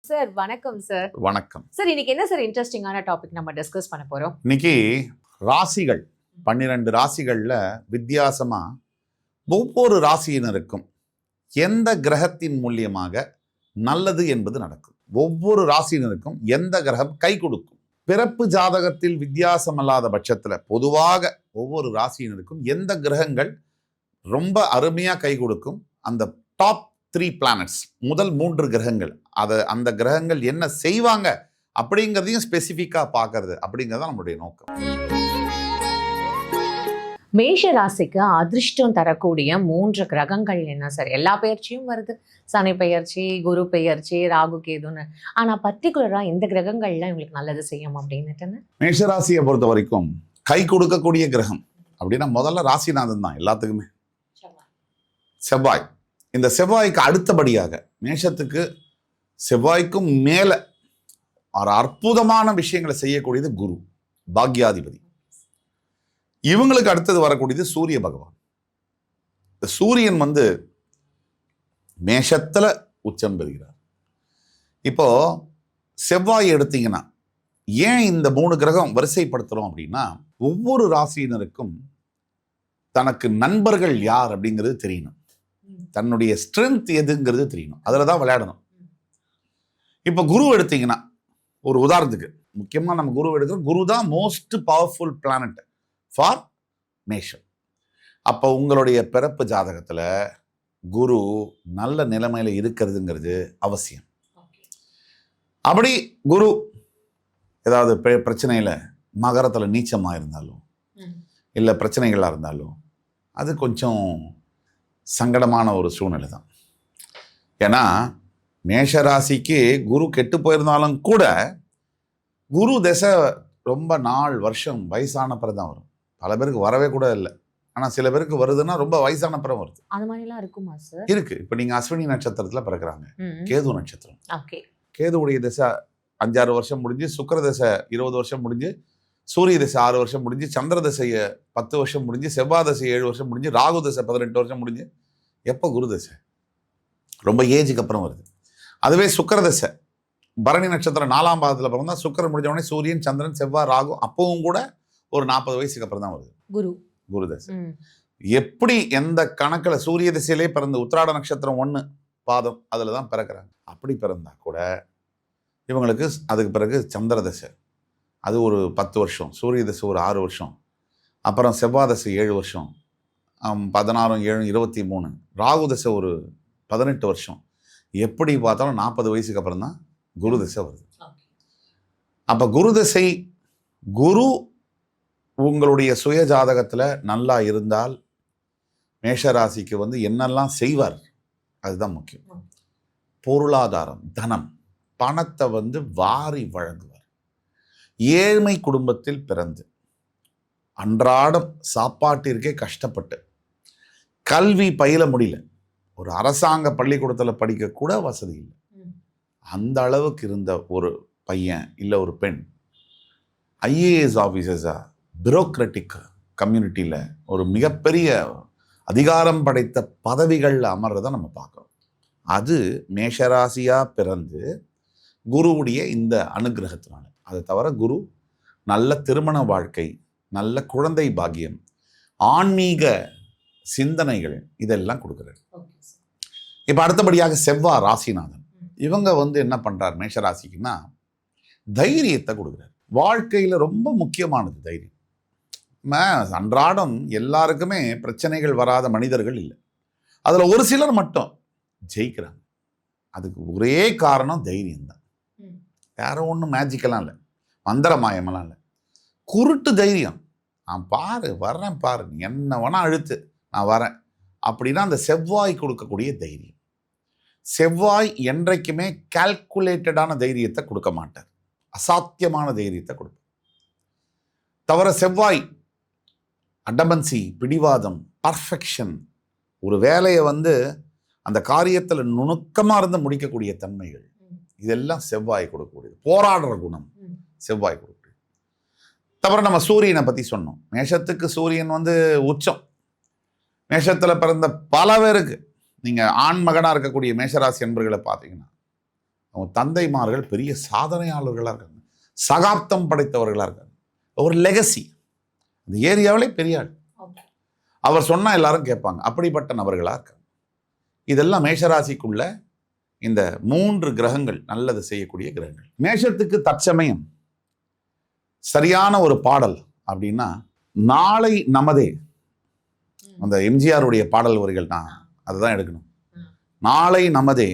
Sir வணக்கம் sir. வணக்கம் sir, இன்னைக்கு என்ன சார் இன்ட்ரெஸ்டிங்கான டாபிக் நம்ம டிஸ்கஸ் பண்ண போறோம்? இன்னைக்கு ராசிகள் 12 ராசிகள்ல வித்தியாசமா ஒவ்வொரு ராசியினருக்கும் எந்த கிரகத்தின் மூலியமாக நல்லது என்பது நடக்கும், ஒவ்வொரு ராசியினருக்கும் எந்த கிரகம் கை கொடுக்கும், பிறப்பு ஜாதகத்தில் வித்தியாசம் அல்லாத பட்சத்துல பொதுவாக ஒவ்வொரு ராசியினருக்கும் எந்த கிரகங்கள் ரொம்ப அருமையா கை கொடுக்கும், அந்த டாப் 3 பிளானட்ஸ், முதல் 3 கிரகங்கள், அந்த கிரகங்கள் என்ன செய்வாங்க அப்படிங்கிறதையும் ஸ்பெசிஃபிக்கா பார்க்கறது அப்படிங்கிறது நம்மளுடைய நோக்கம். மேஷ ராசிக்கு அதிர்ஷ்டம் தரக்கூடிய 3 கிரகங்கள் என்ன சார்? எல்லா பெயர்ச்சியும் வருது, சனி பெயர்ச்சி, குரு பெயர்ச்சி, ராகு கேதுன்னு. ஆனா பர்டிகுலரா இந்த கிரகங்கள்லாம் இவங்களுக்கு நல்லது செய்யும் அப்படின்னுட்டுன்னு மேஷராசியை பொறுத்த வரைக்கும் கை கொடுக்கக்கூடிய கிரகம் அப்படின்னா முதல்ல ராசிநாதன் தான் எல்லாத்துக்குமே. செவ்வாய். இந்த செவ்வாய்க்கு அடுத்தபடியாக மேஷத்துக்கு செவ்வாய்க்கும் மேல ஒரு அற்புதமான விஷயங்களை செய்யக்கூடியது குரு, பாக்யாதிபதி. இவங்களுக்கு அடுத்தது வரக்கூடியது சூரிய பகவான். இந்த சூரியன் மேஷத்துல உச்சம் பெறுகிறார். இப்போ செவ்வாய் எடுத்தீங்கன்னா ஏன் இந்த 3 கிரகம் வரிசைப்படுத்துறோம் அப்படின்னா, ஒவ்வொரு ராசியினருக்கும் தனக்கு நண்பர்கள் யார் அப்படிங்கிறது தெரியணும், தன்னுடைய ஸ்ட்ரென்த் எதுங்கிறது தெரியணும், அதில் தான் விளையாடணும். இப்போ குரு எடுத்தீங்கன்னா, ஒரு உதாரணத்துக்கு முக்கியமாக நம்ம குரு எடுக்கிறோம், குரு தான் most powerful planet for nation. அப்போ உங்களுடைய பிறப்பு ஜாதகத்தில் குரு நல்ல நிலைமையில் இருக்கிறதுங்கிறது அவசியம். அப்படி குரு ஏதாவது பிரச்சனையில் மகரத்தில் நீச்சமாக இருந்தாலும் இல்லை பிரச்சனைகளாக இருந்தாலும் அது கொஞ்சம் சங்கடமான ஒரு சூழ்நிலை தான். ஏன்னா மேஷராசிக்கு குரு கெட்டு போயிருந்தாலும் கூட குரு திசை ரொம்ப நாள் வருஷம் வயசான பிறகு தான் வரும். பல பேருக்கு வரவே கூட இல்லை, ஆனால் சில பேருக்கு வருதுன்னா ரொம்ப வயசான பிறகு வருது. அது மாதிரிலாம் இருக்குமா சார்? இருக்கு. இப்போ நீங்கள் அஸ்வினி நட்சத்திரத்தில் பிறக்கிறாங்க, கேது நட்சத்திரம். கேதுவுடைய திசை 5-6 வருஷம் முடிஞ்சு, சுக்கிர திசை 20 வருஷம் முடிஞ்சு, சூரிய திசை 6 வருஷம் முடிஞ்சு, சந்திர திசையை 10 வருஷம் முடிஞ்சு, செவ்வாய் திசை 7 வருஷம் முடிஞ்சு, ராகு திசை 18 வருஷம் முடிஞ்சு, எப்போ குரு திசை ரொம்ப ஏஜுக்கு அப்புறம் வருது. அதுவே சுக்கிர திசை பரணி நட்சத்திரம் 4ஆம் பாதத்தில் பிறந்தா சுக்கிரன் முடிஞ்ச உடனே சூரியன், சந்திரன், செவ்வாய், ராகு அப்பவும் கூட ஒரு 40 வயசுக்கு அப்புறம் தான் வருது குரு திசை. எப்படி எந்த கணக்கில் சூரிய திசையிலே பிறந்து உத்திராட நட்சத்திரம் 1 பாதம் அதில் தான் பிறக்கிறாங்க. அப்படி பிறந்தா கூட இவங்களுக்கு அதுக்கு பிறகு சந்திர திசை அது ஒரு 10 வருஷம், சூரிய திசை ஒரு 6 வருஷம், அப்புறம் செவ்வாய் திசை 7 வருஷம், 16 7 23, ராகு திசை ஒரு 18 வருஷம். எப்படி பார்த்தாலும் 40 வயசுக்கு அப்புறம் தான் குரு திசை வருது. அப்போ குரு திசை, குரு உங்களுடைய சுய ஜாதகத்தில் நல்லா இருந்தால் மேஷராசிக்கு என்னெல்லாம் செய்வார் அதுதான் முக்கியம். பொருளாதாரம், தனம், பணத்தை வாரி வழங்குவார். ஏழ்மை குடும்பத்தில் பிறந்து அன்றாடம் சாப்பாட்டிற்கே கஷ்டப்பட்டு கல்வி பயில முடியல, ஒரு அரசாங்க பள்ளிக்கூடத்தில் படிக்கக்கூட வசதி இல்லை, அந்த அளவுக்கு இருந்த ஒரு பையன் இல்லை ஒரு பெண் ஐஏஎஸ் ஆஃபீஸர்ஸா பியூரோக்ராட்டிக் கம்யூனிட்டியில் ஒரு மிகப்பெரிய அதிகாரம் படைத்த பதவிகளில் அமர்றதை நம்ம பார்க்குறோம். அது மேஷராசியாக பிறந்து குருவுடைய இந்த அனுகிரகத்தினால. அதை தவிர குரு நல்ல திருமண வாழ்க்கை, நல்ல குழந்தை பாக்கியம், ஆன்மீக சிந்தனைகள் இதெல்லாம் கொடுக்குறாரு. இப்போ அடுத்தபடியாக செவ்வாய் ராசிநாதன். இவங்க என்ன பண்றார் மேஷராசிக்குன்னா, தைரியத்தை கொடுக்குறாரு. வாழ்க்கையில் ரொம்ப முக்கியமானது தைரியம். அன்றாடம் எல்லாருக்குமே பிரச்சனைகள் வராத மனிதர்கள் இல்லை, அதில் ஒரு சிலர் மட்டும் ஜெயிக்கிறாங்க. அதுக்கு ஒரே காரணம் தைரியம் தான். வேற ஒன்றும் மேஜிக்கெல்லாம் இல்லை, மந்திரமாயமெல்லாம் இல்லை, குருட்டு தைரியம். நான் பாரு வர்றேன் பாரு, என்ன வேணா அழுத்து நான் வரேன் அப்படின்னா அந்த செவ்வாய் கொடுக்கக்கூடிய தைரியம். செவ்வாய் என்றைக்குமே கால்குலேட்டடான தைரியத்தை கொடுக்க மாட்டார், அசாத்தியமான தைரியத்தை கொடுப்பார். தவிர செவ்வாய் அடமன்சி, பிடிவாதம், பர்ஃபெக்ஷன், ஒரு வேலையை அந்த காரியத்தில் நுணுக்கமாக இருந்து முடிக்கக்கூடிய தன்மைகள், இதெல்லாம் செவ்வாய் கொடுக்கக்கூடியது. போராடுற குணம் செவ்வாய் கொடுக்கக்கூடியது. தவிர நம்ம சூரியனை பற்றி சொன்னோம். மேஷத்துக்கு சூரியன் உச்சம். மேஷத்தில் பிறந்த பல பேருக்கு, நீங்கள் ஆண் மகனாக இருக்கக்கூடிய மேஷராசி என்பர்களை பார்த்தீங்கன்னா அவங்க தந்தைமார்கள் பெரிய சாதனையாளர்களாக இருக்காங்க, சகாப்தம் படைத்தவர்களாக இருக்காங்க, ஒரு லெகசி. இந்த ஏரியாவிலே பெரிய ஆள். அவர் சொன்னால் எல்லாரும் கேட்பாங்க. அப்படிப்பட்ட நபர்களாக இருக்காங்க. இதெல்லாம் மேஷராசிக்குள்ள இந்த 3 கிரகங்கள் நல்லது செய்யக்கூடிய கிரகங்கள். மேஷத்துக்கு தற்சமயம் சரியான ஒரு பாடல் அப்படின்னா நாளை நமதே. அந்த எம்ஜிஆருடைய பாடல் வரிகள் தான் அதுதான் எடுக்கணும். நாளை நமதே,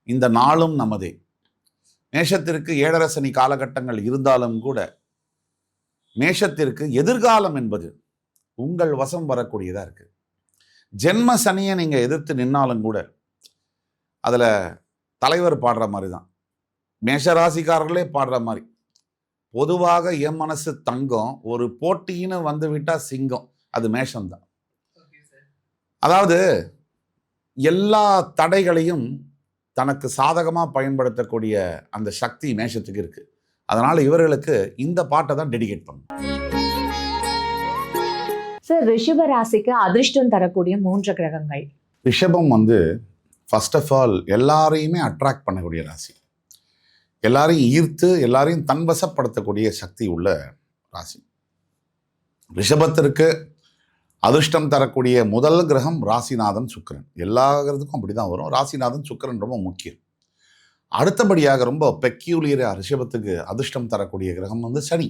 இந்த நாளும் நமதே. மேஷத்திற்கு 7.5 சனி காலகட்டங்கள் இருந்தாலும் கூட மேஷத்திற்கு எதிர்காலம் என்பது உங்கள் வசம் வரக்கூடியதா இருக்கு. ஜென்ம சனியை நீங்க எதிர்த்து நின்னாலும் கூட அதுல தலைவர் பாடுற மாதிரி தான், மேஷராசிக்காரர்களே பாடுற மாதிரி. பொதுவாக என் மனசு தங்கம், ஒரு போட்டின்னு வந்து விட்டா சிங்கம், அது மேஷம்தான். அதாவது எல்லா தடைகளையும் தனக்கு சாதகமா பயன்படுத்தக்கூடிய அந்த சக்தி மேஷத்துக்கு இருக்கு. அதனால இவர்களுக்கு இந்த பாட்டை தான் டெடிகேட் பண்ணும். சார், ரிஷப ராசிக்கு அதிர்ஷ்டம் தரக்கூடிய 3 கிரகங்கள். ரிஷபம் வந்து ஃபர்ஸ்ட் ஆஃப் ஆல் எல்லாரையுமே அட்ராக்ட் பண்ணக்கூடிய ராசி, எல்லாரையும் ஈர்த்து எல்லாரையும் தன்வசப்படுத்தக்கூடிய சக்தி உள்ள ராசி. ரிஷபத்திற்கு அதிர்ஷ்டம் தரக்கூடிய முதல் கிரகம் ராசிநாதன் சுக்கிரன். எல்லா கிரகத்துக்கும் அப்படிதான் வரும். ராசிநாதன் சுக்கிரன் ரொம்ப முக்கியம். அடுத்தபடியாக ரொம்ப பெக்யூலியரா ரிஷபத்துக்கு அதிர்ஷ்டம் தரக்கூடிய கிரகம் வந்து சனி.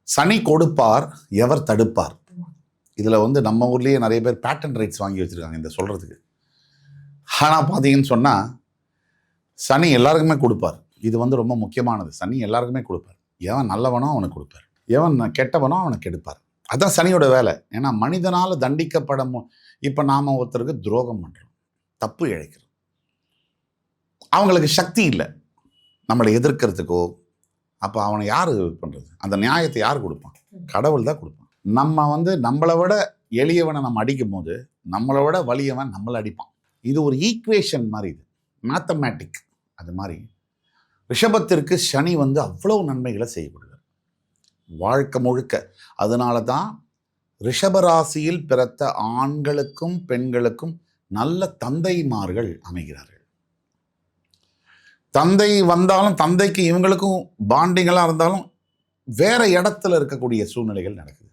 சனி கொடுப்பார், எவர் தடுப்பார். இதுல வந்து நம்ம ஊர்லயே நிறைய பேர் பேட்டன் ரைட்ஸ் வாங்கி வச்சிருக்காங்க இந்த சொல்றதுக்கு. ஆனா பாத்தீங்கன்னு சொன்னா சனி எல்லாருக்குமே கொடுப்பார். இது வந்து ரொம்ப முக்கியமானது. சனி எல்லாருக்குமே கொடுப்பார். எவன் நல்லவனோ அவனுக்கு கொடுப்பார், எவன் கெட்டவனோ அவனுக்கு கெடுப்பார். அதான் சனியோட வேலை. ஏன்னா மனிதனால தண்டிக்கப்பட இப்ப நாம ஒருத்தருக்கு துரோகம் பண்றோம், தப்பு இழைக்கிறோம், அவங்களுக்கு சக்தி இல்லை நம்மளை எதிர்க்கிறதுக்கோ. அப்போ அவனை யார் பண்றது? அந்த நியாயத்தை யார் கொடுப்பான்? கடவுள் தான் கொடுப்பான். நம்ம வந்து நம்மளை விட எளியவனை நம்ம அடிக்கும் போது நம்மளை விட வலியவன் நம்மளை அடிப்பான். இது ஒரு ஈக்குவேஷன் மாதிரி, இது மேத்தமேட்டிக். அது மாதிரி ரிஷபத்திற்கு சனி வந்து அவ்வளவு நன்மைகளை செய்யப்படுவார் வாழ்க்கை முழுக்க. அதனால தான் ரிஷபராசியில் பிறத்த ஆண்களுக்கும் பெண்களுக்கும் நல்ல தந்தைமார்கள் அமைகிறார்கள். தந்தை வந்தாலும் தந்தைக்கு இவங்களுக்கும் பாண்டிங்களாக இருந்தாலும் வேற இடத்துல இருக்கக்கூடிய சூழ்நிலைகள் நடக்குது.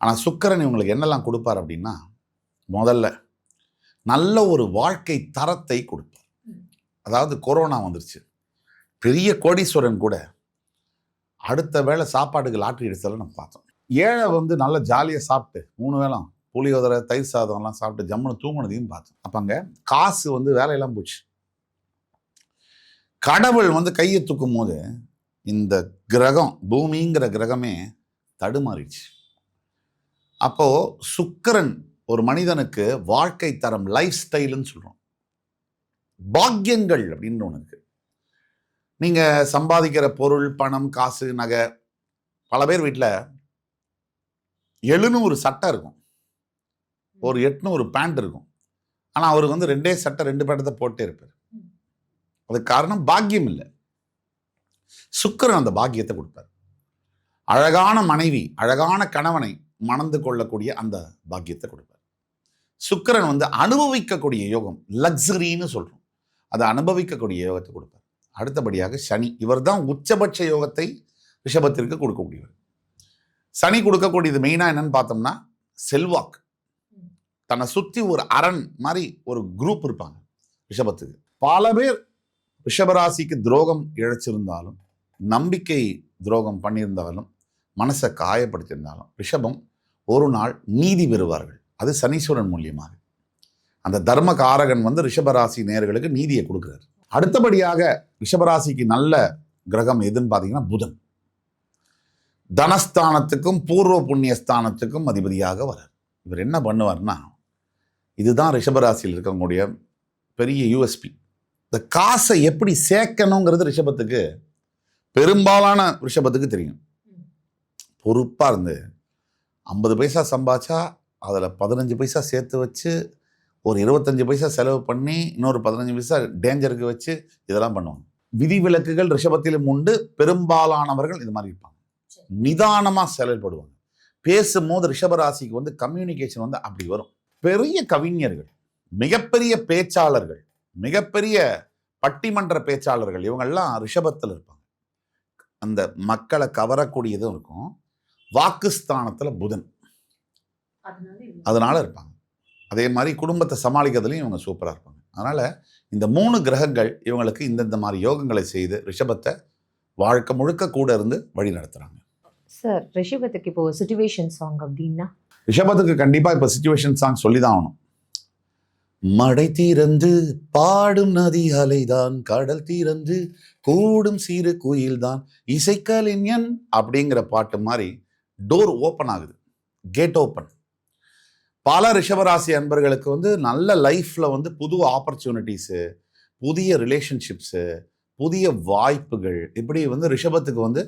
ஆனால் சுக்கிரன் இவங்களுக்கு என்னெல்லாம் கொடுப்பார் அப்படின்னா, முதல்ல நல்ல ஒரு வாழ்க்கை தரத்தை கொடுப்பார். அதாவது கொரோனா வந்துருச்சு, பெரிய கோடீஸ்வரன் கூட அடுத்த வேளை சாப்பாட்டுக்கு லாட்ரி அடிச்சதெல்லாம் நம்ம பார்த்தோம். ஏழை வந்து நல்ல ஜாலியாக சாப்பிட்டு 3 வேளை புளியோதரை தயிர் சாதம்லாம் சாப்பிட்டு ஜம்முன்னு தூங்குனதையும் பார்த்தோம். அப்போ அங்கே காசு வந்து வேலையெல்லாம் போச்சு. கடவுள் வந்து கையை தூக்கும் போது இந்த கிரகம், பூமிங்கிற கிரகமே தடுமாறிடுச்சு. அப்போ சுக்கிரன் ஒரு மனிதனுக்கு வாழ்க்கை தரம், லைஃப் ஸ்டைல்னு சொல்றோம், பாக்கியங்கள் அப்படின்னு ஒன்று இருக்கு. நீங்க சம்பாதிக்கிற பொருள், பணம், காசு, நகை. பல பேர் வீட்டில் 700 சட்டை இருக்கும், ஒரு 800 பேண்ட் இருக்கும். ஆனால் அவருக்கு வந்து 2 சட்டை 2 பேண்டத்தை போட்டே இருப்பார். அதுக்கு காரணம் பாக்கியம் இல்லை. சுக்கிரன் அந்த பாக்கியத்தை கொடுப்பார். அழகான மனைவி, அழகான கணவனை மணந்து கொள்ளக்கூடிய அந்த பாக்கியத்தை கொடுப்பார். சுக்கிரன் வந்து அனுபவிக்கக்கூடிய யோகம், லக்ஸரின்னு சொல்றோம், அதை அனுபவிக்கக்கூடிய யோகத்தை கொடுப்பார். அடுத்தபடியாக சனி, இவர் தான் உச்சபட்ச யோகத்தை ரிஷபத்திற்கு கொடுக்கக்கூடியவர். சனி கொடுக்கக்கூடியது மெயினா என்னன்னு பார்த்தோம்னா செல்வாக்கு. தன்னை சுற்றி ஒரு அரண் மாதிரி ஒரு குரூப் இருப்பாங்க ரிஷபத்துக்கு. பல பேர் ரிஷபராசிக்கு துரோகம் இழைச்சிருந்தாலும், நம்பிக்கை துரோகம் பண்ணியிருந்தாலும், மனசை காயப்படுத்தியிருந்தாலும் ரிஷபம் ஒரு நாள் நீதி பெறுவார்கள். அது சனீஸ்வரன் மூலியமாக. அந்த தர்ம காரகன் வந்து ரிஷபராசி நேயர்களுக்கு நீதியை கொடுக்கிறார். அடுத்தபடியாக ரிஷபராசிக்கு நல்ல கிரகம் எதுன்னு பார்த்தீங்கன்னா புதன். தனஸ்தானத்துக்கும் பூர்வ புண்ணியஸ்தானத்துக்கும் அதிபதியாக வரார். இவர் என்ன பண்ணுவார்னா, இதுதான் ரிஷபராசியில் இருக்கக்கூடிய பெரிய யூஎஸ்பி. இந்த காசை எப்படி சேர்க்கணுங்கிறது ரிஷபத்துக்கு, பெரும்பாலான ரிஷபத்துக்கு தெரியும். பொறுப்பாக இருந்து 50 பைசா சம்பாதிச்சா அதில் 15 பைசா சேர்த்து வச்சு, ஒரு 25 பைசா செலவு பண்ணி, இன்னொரு 15 பைசா டேஞ்சருக்கு வச்சு இதெல்லாம் பண்ணுவாங்க. விதிவிலக்குகள் ரிஷபத்திலும் உண்டு. பெரும்பாலானவர்கள் இது மாதிரி இருப்பாங்க. நிதானமாக செயல்படுவாங்க. பேசும்போது ரிஷபராசிக்கு வந்து கம்யூனிகேஷன் வந்து அப்படி வரும். பெரிய கவிஞர்கள், மிகப்பெரிய பேச்சாளர்கள், மிகப்பெரிய பட்டிமன்ற பேச்சாளர்கள் இவங்கெல்லாம் ரிஷபத்தில் இருப்பாங்க. அந்த மக்களை கவரக்கூடியதும் இருக்கும். வாக்குஸ்தானத்தில் புதன், அதனால இருப்பாங்க. அதே மாதிரி குடும்பத்தை சமாளிக்கிறதுலையும் இவங்க சூப்பராக இருப்பாங்க. அதனால இந்த 3 கிரகங்கள் இவங்களுக்கு இந்தந்த மாதிரி யோகங்களை செய்து ரிஷபத்தை வாழ்க்கை முழுக்க கூட இருந்து வழி நடத்துறாங்க. சார், ரிஷபத்துக்கு இப்போ சிச்சுவேஷன் சாங் அப்படின்னா ரிஷபத்துக்கு கண்டிப்பா இப்ப சிச்சுவேஷன் சாங் சொல்லிதான் ஆகணும். மடை தீரந்து பாடும் நதி அலைதான், கடல் தீரந்து கூடும் சிறு குயில்தான், இசைக்கலைஞன் அப்படிங்கிற பாட்டு மாதிரி டோர் ஓப்பன் ஆகுது, கேட் ஓப்பன். பல ரிஷபராசி அன்பர்களுக்கு நல்ல லைஃப்ல புது ஆப்பர்ச்சுனிட்டிஸு, புதிய ரிலேஷன்ஷிப்ஸு, புதிய வாய்ப்புகள், இப்படி ரிஷபத்துக்கு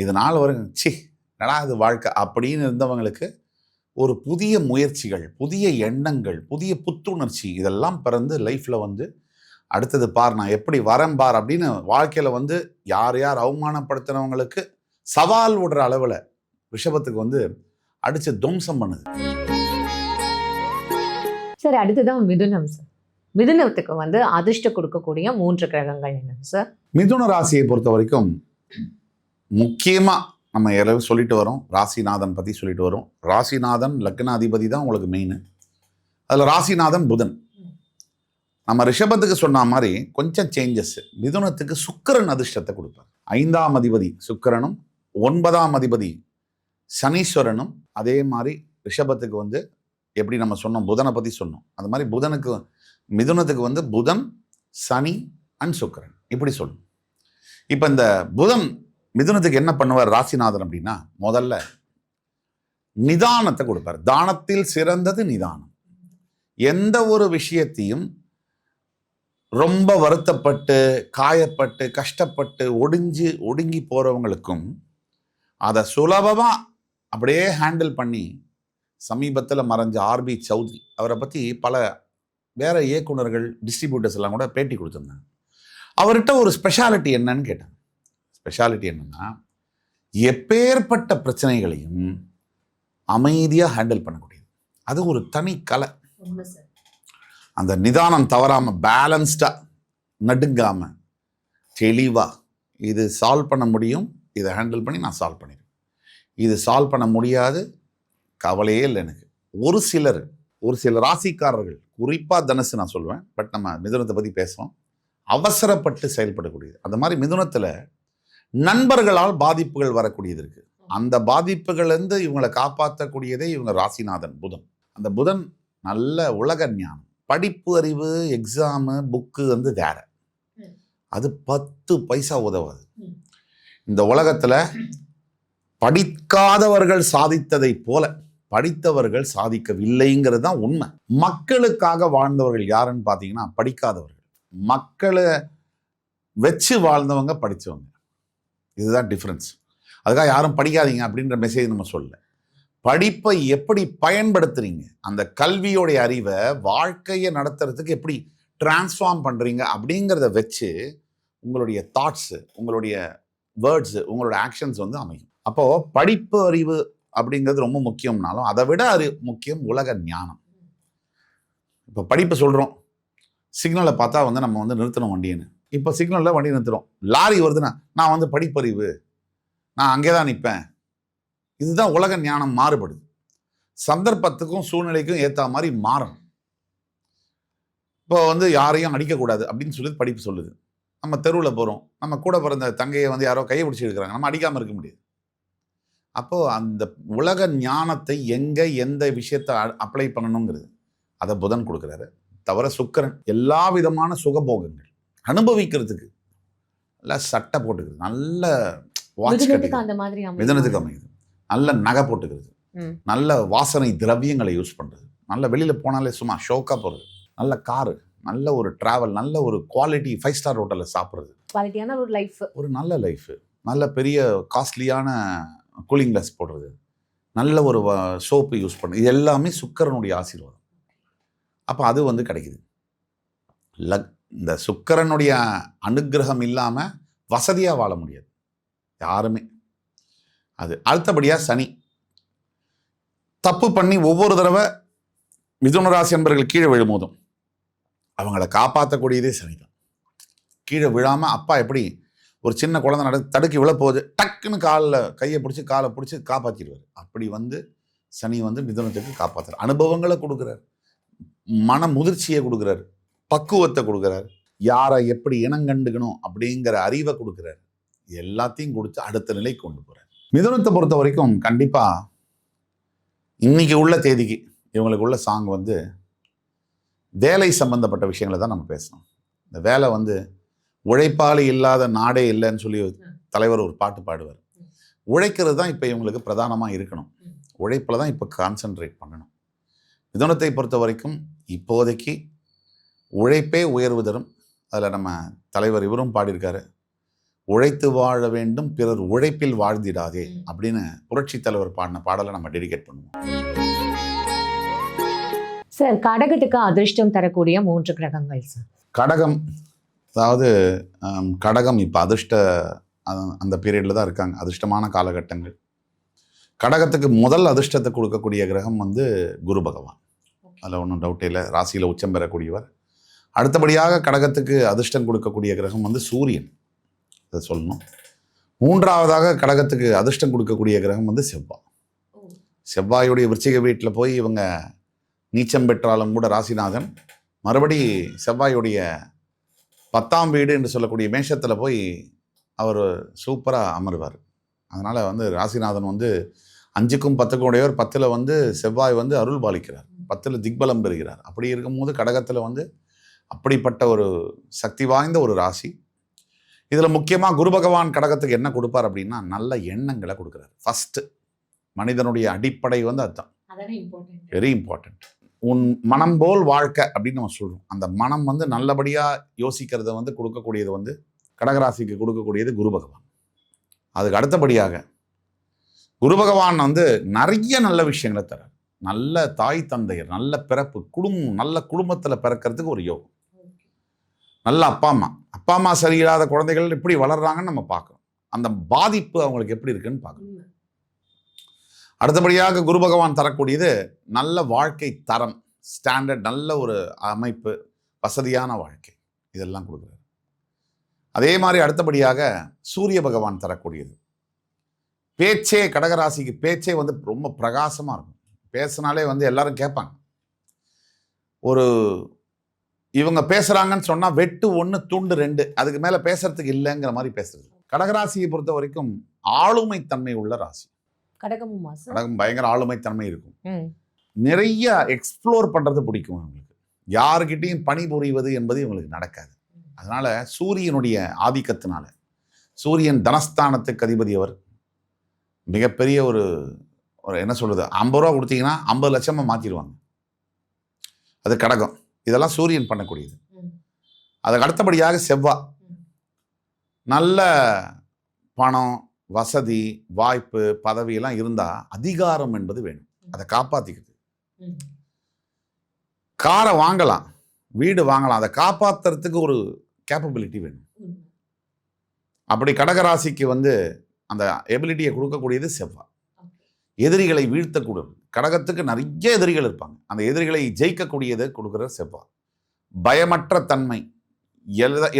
இதனால் வரும் நடா இது வாழ்க்கை அப்படின்னு இருந்தவங்களுக்கு ஒரு புதிய முயற்சிகள், புதிய எண்ணங்கள், புதிய புத்துணர்ச்சி இதெல்லாம் பிறந்து லைஃப்ல அடுத்தது பார் நான் எப்படி வரேன் பார் அப்படின்னு வாழ்க்கையில யார் யார் அவமானப்படுத்தினவங்களுக்கு சவால் விடுற அளவுல ரிஷபத்துக்கு அடிச்சு துவம்சம் பண்ணுது. சரி, அடுத்ததான் மிதுனம் சார். மிதுனத்துக்கு அதிர்ஷ்டம் கொடுக்கக்கூடிய 3 கிரகங்கள் என்ன சார்? மிதுன ராசியை பொறுத்த வரைக்கும் முக்கியமா நம்ம எல்லாரும் சொல்லிட்டு வரோம், ராசிநாதன் பத்தி சொல்லிட்டு வரோம். ராசிநாதன் லக்னாதிபதி தான் உங்களுக்கு மெயின். அதுல ராசிநாதன் புதன். நம்ம ரிஷபத்துக்கு சொன்ன மாதிரி கொஞ்சம் சேஞ்சஸ். மிதுனத்துக்கு சுக்கிரன் அதிர்ஷ்டத்தை கொடுப்பார். 5ஆம் அதிபதி சுக்கிரனும் 9ஆம் அதிபதி சனீஸ்வரனும். அதே மாதிரி ரிஷபத்துக்கு எப்படி நம்ம சொன்னோம், புதனை பத்தி சொன்னோம், அது மாதிரி மிதுனத்துக்கு புதன், சனி அண்ட் சுக்கிரன் இப்படி சொல்லணும். இப்ப இந்த புதன் மிதுனத்துக்கு என்ன பண்ணுவார் ராசிநாதன் அப்படின்னா, முதல்ல நிதானத்தை கொடுப்பார். தானத்தில் சிறந்தது நிதானம். எந்த ஒரு விஷயத்தையும் ரொம்ப வருத்தப்பட்டு, காயப்பட்டு, கஷ்டப்பட்டு, ஒடுங்கி போறவங்களுக்கும் அதை சுலபமா அப்படியே ஹேண்டில் பண்ணி, சமீபத்தில் மறைஞ்ச ஆர்பி சௌத்ரி அவரை பத்தி பல வேற இயக்குனர்கள், டிஸ்ட்ரிபியூட்டர்ஸ் எல்லாம் கூட பேட்டி கொடுத்துருந்தாங்க. அவர்கிட்ட ஒரு ஸ்பெஷாலிட்டி என்னன்னு கேட்டாங்க. ஸ்பெஷாலிட்டி என்னன்னா, எப்பேற்பட்ட பிரச்சனைகளையும் அமைதியாக ஹேண்டில் பண்ணக்கூடியது. அது ஒரு தனி கலை. அந்த நிதானம் தவறாம, பேலன்ஸ்டா, நடுங்காம, தெளிவா இது சால்வ் பண்ண முடியும், இதை ஹேண்டில் பண்ணி நான் சால்வ் பண்ணிடுவேன், இது சால்வ் பண்ண முடியாது, கவலையே இல்லை எனக்கு. ஒரு சில ராசிக்காரர்கள், குறிப்பா தனுசு நான் சொல்லுவேன், பட் நம்ம மிதுனத்தை பத்தி பேசுறோம், அவசரப்பட்டு செயல்படக்கூடியது. அந்த மாதிரி மிதுனத்துல நண்பர்களால் பாதிப்புகள் வரக்கூடியது இருக்கு. அந்த பாதிப்புகள்லேருந்து இவங்களை காப்பாற்றக்கூடியதே இவங்க ராசிநாதன் புதன். அந்த புதன் நல்ல உலக ஞானம், படிப்பு அறிவு, எக்ஸாமு, புக்கு வேற. அது 10 பைசா உதவாது. இந்த உலகத்துல படிக்காதவர்கள் சாதித்ததை போல படித்தவர்கள் சாதிக்கவில்லைங்கிறது தான் உண்மை. மக்களுக்காக வாழ்ந்தவர்கள் யாருன்னு பார்த்தீங்கன்னா படிக்காதவர்கள். மக்களை வச்சு வாழ்ந்தவங்க படித்தவங்க. இதுதான் டிஃப்ரென்ஸ். அதுக்காக யாரும் படிக்காதீங்க அப்படின்ற மெசேஜ் நம்ம சொல்ல. படிப்பை எப்படி பயன்படுத்துறீங்க, அந்த கல்வியோடைய அறிவை வாழ்க்கையை நடத்துறதுக்கு எப்படி டிரான்ஸ்ஃபார்ம் பண்றீங்க அப்படிங்கிறத வச்சு உங்களுடைய தாட்ஸு, உங்களுடைய வேர்ட்ஸு, உங்களோட ஆக்ஷன்ஸ் அமையும். அப்போ படிப்பு அறிவு அப்படிங்கிறது ரொம்ப முக்கியம்னாலும் அதை விட முக்கியம் உலக ஞானம். இப்போ படிப்பு சொல்கிறோம், சிக்னலை பார்த்தா நம்ம நிறுத்தணும் வண்டின்னு. இப்போ சிக்னலில் வண்டி நிறுத்துறோம், லாரி வருதுன்னா நான் படிப்பறிவு, நான் அங்கே தான் நிற்பேன். இதுதான் உலக ஞானம். மாறுபடுது, சந்தர்ப்பத்துக்கும் சூழ்நிலைக்கும் ஏற்ற மாதிரி மாறணும். இப்போ யாரையும் அடிக்கக்கூடாது அப்படின்னு சொல்லி படிப்பு சொல்லுது. நம்ம தெருவில் போகிறோம், நம்ம கூட பிறந்த தங்கையை யாரோ கையை பிடிச்சி எடுக்கிறாங்க, நம்ம அடிக்காமல் இருக்க முடியாது. அப்போது அந்த உலக ஞானத்தை எங்கே எந்த விஷயத்தை அப்ளை பண்ணணுங்கிறது அதை புதன் கொடுக்குறாரு. தவிர சுக்கிரன் எல்லா விதமான சுகபோகங்கள் அனுபவிக்கிறதுக்கு நல்லா சட்டை போட்டுக்கிறது, நல்ல வாட்ச் கட்டிக்கிறது, மிதுனத்துக்கு அமையுது. நல்ல நகை போட்டுக்கிறது, நல்ல வாசனை திரவியங்களை யூஸ் பண்ணுறது, நல்ல வெளியில் போனாலே சும்மா ஷோக்காக போகிறது, நல்ல காரு, நல்ல ஒரு டிராவல், நல்ல ஒரு குவாலிட்டி 5 ஸ்டார் ஹோட்டலில் சாப்பிட்றது, குவாலிட்டியான ஒரு லைஃப், ஒரு நல்ல லைஃப், நல்ல பெரிய காஸ்ட்லியான கூலிங் கிளாஸ் போடுறது, நல்ல ஒரு சோப்பு யூஸ் பண்ணுறது, இது எல்லாமே சுக்கிரனுடைய ஆசீர்வாதம். அப்போ அது கிடைக்குது. இந்த சுக்கிரனுடைய அனுகிரகம் இல்லாமல் வசதியாக வாழ முடியாது யாருமே. அது அடுத்தபடியாக சனி தப்பு பண்ணி ஒவ்வொரு தடவை மிதுன ராசி என்பவர்கள் கீழே விழும்போதும் அவங்கள காப்பாற்றக்கூடியதே சனி தான். கீழே விழாமல் அப்பா எப்படி ஒரு சின்ன குழந்தை தடுக்கி விழப்போகுது, டக்குன்னு கையை பிடிச்சி காலை பிடிச்சி காப்பாற்றிடுவார். அப்படி வந்து சனி வந்து மிதுனத்துக்கு காப்பாற்றுறார். அனுபவங்களை கொடுக்குறார், மன முதிர்ச்சியை கொடுக்குறாரு, பக்குவத்தை கொடுக்குறாரு, யாரை எப்படி இனங்கண்டுக்கணும் அப்படிங்கிற அறிவை கொடுக்குறாரு. எல்லாத்தையும் கொடுத்து அடுத்த நிலை கொண்டு போகிறார். மிதுனத்தை பொறுத்த வரைக்கும் கண்டிப்பாக இன்னைக்கு உள்ள தேதிக்கு இவங்களுக்கு உள்ள சாங் வந்து வேலை சம்பந்தப்பட்ட விஷயங்களை தான் நம்ம பேசணும். இந்த வேலை வந்து உழைப்பாளி இல்லாத நாடே இல்லைன்னு சொல்லி தலைவர் ஒரு பாட்டு பாடுவார். உழைக்கிறது தான் இப்போ இவங்களுக்கு பிரதானமாக இருக்கணும். உழைப்பில் தான் இப்போ கான்சென்ட்ரேட் பண்ணணும். மிதுனத்தை பொறுத்த வரைக்கும் இப்போதைக்கு உழைப்பே உயர்வு தரும். அதில் நம்ம தலைவர் இவரும் பாடியிருக்காரு, உழைத்து வாழ வேண்டும் பிறர் உழைப்பில் வாழ்ந்திடாதே அப்படின்னு புரட்சி தலைவர் பாடின பாடலை நம்ம டெடிகேட் பண்ணுவோம். சார், கடகத்துக்கு அதிர்ஷ்டம் தரக்கூடிய 3 கிரகங்கள் சார். கடகம், அதாவது கடகம் இப்போ அதிர்ஷ்ட அந்த பீரியடில் தான் இருக்காங்க, அதிர்ஷ்டமான காலகட்டங்கள். கடகத்துக்கு முதல் அதிர்ஷ்டத்தை கொடுக்கக்கூடிய கிரகம் வந்து குரு பகவான். அதில் ஒன்றும் டவுட்டே இல்லை, ராசியில் உச்சம் பெறக்கூடியவர். அடுத்தபடியாக கடகத்துக்கு அதிர்ஷ்டம் கொடுக்கக்கூடிய கிரகம் வந்து சூரியன், அதை சொல்லணும். மூன்றாவதாக கடகத்துக்கு அதிர்ஷ்டம் கொடுக்கக்கூடிய கிரகம் வந்து செவ்வாய். செவ்வாயுடைய விருச்சிக வீட்டில் போய் இவங்க நீச்சம் பெற்றாலும் கூட ராசிநாதன் மறுபடி செவ்வாயுடைய 10ஆம் வீடு என்று சொல்லக்கூடிய மேஷத்தில் போய் அவர் சூப்பராக அமர்வார். அதனால் வந்து ராசிநாதன் வந்து 5க்கும் 10க்கும் உடையவர், 10ல் வந்து செவ்வாய் வந்து அருள் பாலிக்கிறார், 10ல் திக்பலம் பெறுகிறார். அப்படி இருக்கும்போது கடகத்தில் வந்து அப்படிப்பட்ட ஒரு சக்தி வாய்ந்த ஒரு ராசி. இதில் முக்கியமாக குரு பகவான் கடகத்துக்கு என்ன கொடுப்பார் அப்படின்னா நல்ல எண்ணங்களை கொடுக்குறாரு. ஃபஸ்ட்டு மனிதனுடைய அடிப்படை வந்து அதுதான், வெரி இம்பார்ட்டன்ட். உன் மனம் போல் வாழ்க்கை அப்படின்னு நம்ம சொல்கிறோம். அந்த மனம் வந்து நல்லபடியாக யோசிக்கிறத வந்து கொடுக்கக்கூடியது வந்து கடகராசிக்கு கொடுக்கக்கூடியது குரு பகவான். அதுக்கு அடுத்தபடியாக குரு பகவான் வந்து நிறைய நல்ல விஷயங்களை தரார். நல்ல தாய் தந்தையர், நல்ல பிறப்பு, நல்ல குடும்பத்தில் பிறக்கிறதுக்கு ஒரு யோகம். நல்ல அப்பா அம்மா சரியில்லாத குழந்தைகள் எப்படி வளர்றாங்கன்னு நம்ம பார்க்கணும். அந்த பாதிப்பு அவங்களுக்கு எப்படி இருக்குன்னு பார்க்கணும். அடுத்தபடியாக குரு பகவான் தரக்கூடியது நல்ல வாழ்க்கை தரம், ஸ்டாண்டர்ட், நல்ல ஒரு அமைப்பு, வசதியான வாழ்க்கை, இதெல்லாம் கொடுக்குறாரு. அதே மாதிரி அடுத்தபடியாக சூரிய பகவான் தரக்கூடியது பேச்சே, கடகராசிக்கு பேச்சே வந்து ரொம்ப பிரகாசமாக இருக்கும். பேசினாலே வந்து எல்லாரும் கேட்பாங்க. ஒரு இவங்க பேசுகிறாங்கன்னு சொன்னால் வெட்டு 1 துண்டு 2, அதுக்கு மேலே பேசுறதுக்கு இல்லைங்கிற மாதிரி பேசுறது. கடகராசியை பொறுத்த வரைக்கும் ஆளுமைத்தன்மை உள்ள ராசி. கடகம் பயங்கர ஆளுமைத்தன்மை இருக்கும். நிறைய எக்ஸ்ப்ளோர் பண்ணுறது பிடிக்கும் இவங்களுக்கு. யாருக்கிட்டையும் பணி புரிவது என்பது இவங்களுக்கு நடக்காது. அதனால சூரியனுடைய ஆதிக்கத்தினால, சூரியன் தனஸ்தானத்துக்கு அதிபதி அவர், மிகப்பெரிய ஒரு என்ன சொல்றது, 50 ரூபா கொடுத்தீங்கன்னா 50 லட்சமாக மாற்றிடுவாங்க. அது கடகம். இதெல்லாம் சூரியன் பண்ணக்கூடியது. அதுக்கு அடுத்தபடியாக செவ்வாய், நல்ல பணம், வசதி, வாய்ப்பு, பதவியெல்லாம் இருந்தால் அதிகாரம் என்பது வேணும், அதை காப்பாற்றிக்கிறது. காரை வாங்கலாம், வீடு வாங்கலாம், அதை காப்பாற்றுறதுக்கு ஒரு கேப்பபிலிட்டி வேணும். அப்படி கடகராசிக்கு வந்து அந்த எபிலிட்டியை கொடுக்கக்கூடியது செவ்வாய். எதிரிகளை வீழ்த்தக்கூடும். கடகத்துக்கு நிறைய எதிரிகள் இருப்பாங்க, அந்த எதிரிகளை ஜெயிக்கக்கூடியதை கொடுக்குற செவ்வாய். பயமற்ற தன்மை,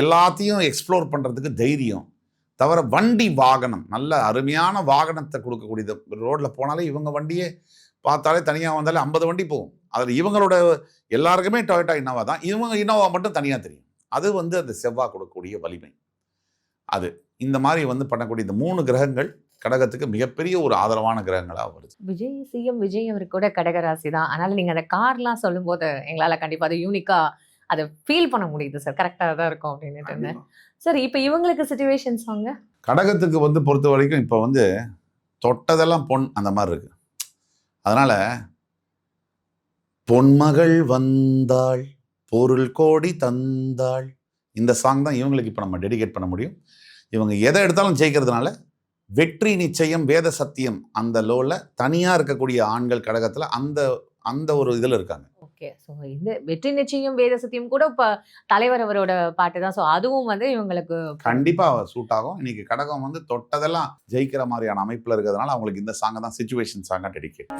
எல்லாத்தையும் எக்ஸ்ப்ளோர் பண்ணுறதுக்கு தைரியம், தவிர வண்டி வாகனம், நல்ல அருமையான வாகனத்தை கொடுக்கக்கூடியது. ரோட்டில் போனாலே இவங்க வண்டியே பார்த்தாலே தனியாக வந்தாலே 50 வண்டி போகும். அதில் இவங்களோட எல்லாருக்குமே டொயோட்டா இனோவா தான், இவங்க இனோவா மட்டும் தனியாக தெரியும். அது வந்து அந்த செவ்வாய் கொடுக்கக்கூடிய வலிமை. அது இந்த மாதிரி வந்து பண்ணக்கூடிய இந்த 3 கிரகங்கள் கடகத்துக்கு மிகப்பெரிய ஒரு ஆதரவான கிரகங்களாக வருது. சிஎம் விஜய் அவர் கூட கடகராசி தான். அதனால நீங்கள் அந்த கார்லாம் சொல்லும்போது எங்களால் கண்டிப்பாக அதை யூனிக்காக அதை ஃபீல் பண்ண முடியுது சார். கரெக்டாக தான் இருக்கும் அப்படின்ட்டு சார். இப்போ இவங்களுக்கு சிச்சுவேஷன்ஸ் வாங்க, கடகத்துக்கு வந்து பொறுத்த வரைக்கும் இப்போ வந்து தொட்டதெல்லாம் பொன் அந்த மாதிரி இருக்கு. அதனால பொன்மகள் வந்தாள் பொருள் கோடி தந்தாள், இந்த சாங் தான் இவங்களுக்கு இப்போ நம்ம டெடிகேட் பண்ண முடியும். இவங்க எதை எடுத்தாலும் ஜெயிக்கிறதுனால வெற்றி நிச்சயம், வேத சத்தியம், அந்த லோவில் தனியாக இருக்கக்கூடிய ஆண்கள் கடகத்தில் அந்த ஒரு இதில் இருக்காங்க. ஓகே, ஸோ இந்த வெற்றி நிச்சயம் வேத சத்தியம் கூட இப்போ தலைவர் அவரோட பாட்டு தான். ஸோ அதுவும் வந்து இவங்களுக்கு கண்டிப்பாக சூட் ஆகும். இன்னைக்கு கடகம் வந்து தொட்டதெல்லாம் ஜெயிக்கிற மாதிரியான அமைப்பில் இருக்கிறதுனால அவங்களுக்கு இந்த சாங்கை தான் சிச்சுவேஷன் சாங்காக டெடிகேட்.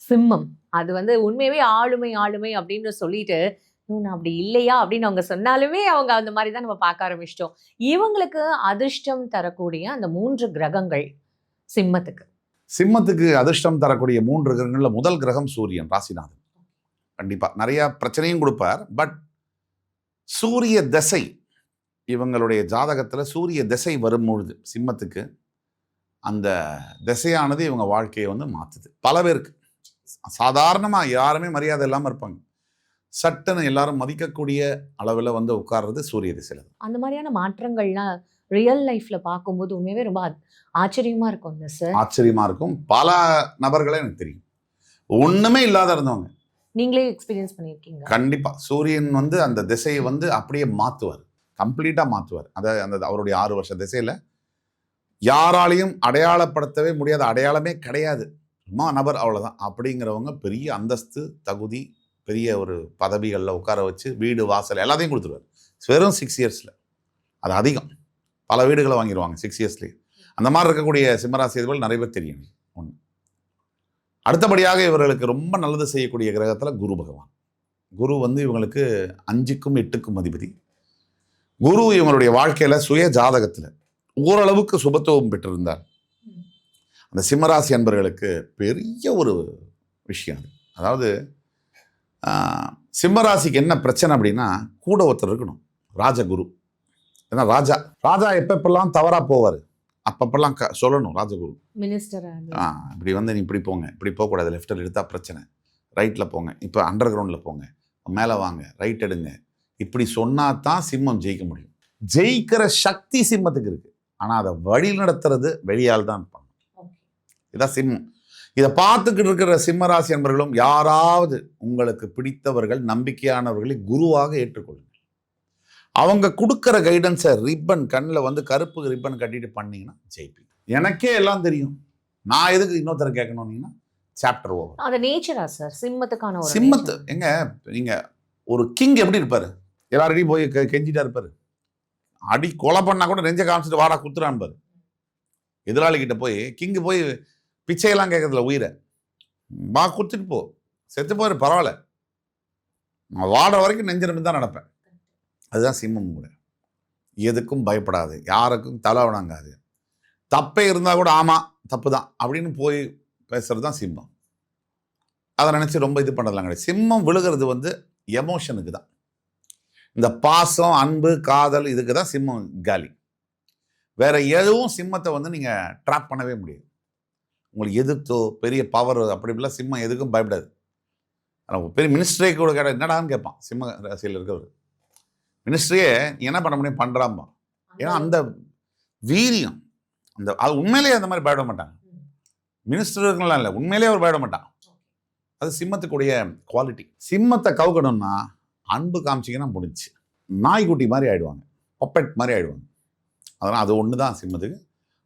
சிம்மம், அது வந்து உண்மையாகவே ஆளுமை அப்படின்னு சொல்லிட்டு நான் அப்படி இல்லையா அப்படின்னு அவங்க சொன்னாலுமே அவங்க அந்த மாதிரி தான் நம்ம பார்க்க ஆரம்பிச்சிட்டோம். இவங்களுக்கு அதிர்ஷ்டம் தரக்கூடிய அந்த 3 கிரகங்கள் சிம்மத்துக்கு. சிம்மத்துக்கு அதிர்ஷ்டம் தரக்கூடிய 3 கிரகங்கள்ல முதல் கிரகம் சூரியன், ராசிநாதன். கண்டிப்பா நிறைய பிரச்சனையும் கொடுப்பார். பட் சூரிய திசை, இவங்களுடைய ஜாதகத்துல சூரிய திசை வரும்பொழுது சிம்மத்துக்கு அந்த திசையானது இவங்க வாழ்க்கையை வந்து மாத்துது. பல பேருக்கு சாதாரணமா யாருமே மரியாதை இல்லாம இருப்பாங்க, சட்டுன்னு எல்லாரும் மதிக்கக்கூடிய அளவில் வந்து உட்கார்றது சூரிய திசையில. அந்த மாதிரியான மாற்றங்கள்லாம் ரியல் லைஃப்ல பார்க்கும்போது உண்மையாவே ரொம்ப ஆச்சரியமா இருக்கும்ல சார். ஆச்சரியமா இருக்கும். பல நபர்களே எனக்கு தெரியும், ஒண்ணுமே இல்லாத இருந்தவங்க. நீங்களே எக்ஸ்பீரியன்ஸ் பண்ணியிருக்கீங்க? கண்டிப்பா. சூரியன் வந்து அந்த திசையை வந்து அப்படியே மாத்துவார், கம்ப்ளீட்டா மாத்துவார். அந்த அவருடைய 6 வருஷ திசையில யாராலையும் அடையாளப்படுத்தவே முடியாத, அடையாளமே கிடையாது, சும்மா நபர் அவ்வளவுதான் அப்படிங்கிறவங்க பெரிய அந்தஸ்து, தகுதி, பெரிய ஒரு பதவிகளில் உட்கார வச்சு வீடு வாசல் எல்லாத்தையும் கொடுத்துருவார். வெறும் 6 இயர்ஸில். அது அதிகம், பல வீடுகளை வாங்கிடுவாங்க 6 இயர்ஸ்லேயே. அந்த மாதிரி இருக்கக்கூடிய சிம்மராசி அதிபர்கள் நிறைய பேர் தெரியும். ஒன்று. அடுத்தபடியாக இவர்களுக்கு ரொம்ப நல்லது செய்யக்கூடிய கிரகத்தில் குரு பகவான். குரு வந்து இவங்களுக்கு 5க்கும் 8க்கும் அதிபதி. குரு இவங்களுடைய வாழ்க்கையில் சுய ஜாதகத்தில் ஓரளவுக்கு சுபத்துவம் பெற்றிருந்தார் அந்த சிம்மராசி அன்பர்களுக்கு பெரிய ஒரு விஷயம் அது. அதாவது சிம்மராசிக்கு என்ன பிரச்சனை அப்படின்னா, கூட ஒருத்தர் இருக்கணும், ராஜகுரு. ஏன்னா ராஜா எப்பப்பெல்லாம் தவறா போவார் அப்பப்பெல்லாம் சொல்லணும். ராஜகுரு மினிஸ்டர் இப்படி வந்து நீ இப்படி போங்க, இப்படி போகக்கூடாது, லெஃப்டில் எடுத்தா பிரச்சனை, ரைட்டில் போங்க, இப்போ அண்டர் கிரவுண்டில் போங்க, மேலே வாங்க, ரைட் எடுங்க, இப்படி சொன்னா தான் சிம்மம் ஜெயிக்க முடியும். ஜெயிக்கிற சக்தி சிம்மத்துக்கு இருக்கு, ஆனால் அதை வழி நடத்துறது வெளியால் தான் பண்ணணும். இதான் சிம்மம். இதை பார்த்துக்கிட்டு இருக்கிற சிம்மராசி அன்பர்களும் யாராவது உங்களுக்கு பிடித்தவர்கள், நம்பிக்கையானவர்களை குருவாக ஏற்றுக்கொள்ளுங்கள். அவங்க கொடுக்குற கைடன்ஸை ரிப்பன் கண்ணில் வந்து கருப்பு ரிப்பன் கட்டிட்டு பண்ணீங்கன்னா ஜெயிப்பீங்க. எனக்கே எல்லாம் தெரியும், நான் எதுக்கு இன்னொருத்தர் கேட்கணும்னீங்கன்னா சாப்டர் ஓவர். அது நேச்சரா சார் சிம்மத்துக்கான ஒரு சிம்மத்து எங்க நீங்க ஒரு கிங் எப்படி இருப்பாரு, எல்லாரையும் போய் கெஞ்சிட்டா இருப்பாரு, அடி கொலை பண்ணா கூட நெஞ்ச காமிச்சிட்டு வாடா குத்துறான் பாரு. எதிராளி கிட்ட போய் கிங்கு போய் பிச்சையெல்லாம் கேட்கறதுல உயிரை வா குத்துட்டு போ, செத்து போயிரு பரவாயில்ல, நான் வாடுற வரைக்கும் நெஞ்சிருந்து தான் நடப்பேன். அதுதான் சிம்மம் கூட. எதுக்கும் பயப்படாது, யாருக்கும் தலை வணங்காது, தப்பே இருந்தால் கூட ஆமாம் தப்பு தான் அப்படின்னு போய் பேசுறது தான் சிம்மம். அதை நினச்சி ரொம்ப இது பண்ணுறதுலாம் கிடையாது. சிம்மம் விழுகிறது வந்து எமோஷனுக்கு தான். இந்த பாசம், அன்பு, காதல், இதுக்கு தான் சிம்மம் காலி. வேற எதுவும் சிம்மத்தை வந்து நீங்கள் ட்ராப் பண்ணவே முடியாது. உங்களுக்கு எதிர்த்தோ பெரிய பவர் அப்படி இப்படிலாம் சிம்மம் எதுக்கும் பயப்படாது. ஆனால் பெரிய மினிஸ்ட்ரே கூட கேட்டால் என்னடான்னு கேட்பான் சிம்ம ராசியில் இருக்கிறவர். மினிஸ்ட்ரியே என்ன பண்ண முடியும் பண்ணுறாம்பா. ஏன்னா அந்த வீரியம், அந்த அது உண்மையிலேயே அந்த மாதிரி பயப்பட மாட்டாங்க. மினிஸ்டர்கள்லாம் இல்லை, உண்மையிலேயே அவர் பயப்பட மாட்டான். அது சிம்மத்துக்குடைய குவாலிட்டி. சிம்மத்தை கவுக்கணும்னா அன்பு காமிச்சிங்கன்னா முடிஞ்சு, நாய்க்குட்டி மாதிரி ஆயிடுவாங்க, பப்பெட் மாதிரி ஆயிடுவாங்க. அதனால் அது ஒன்று தான் சிம்மத்துக்கு.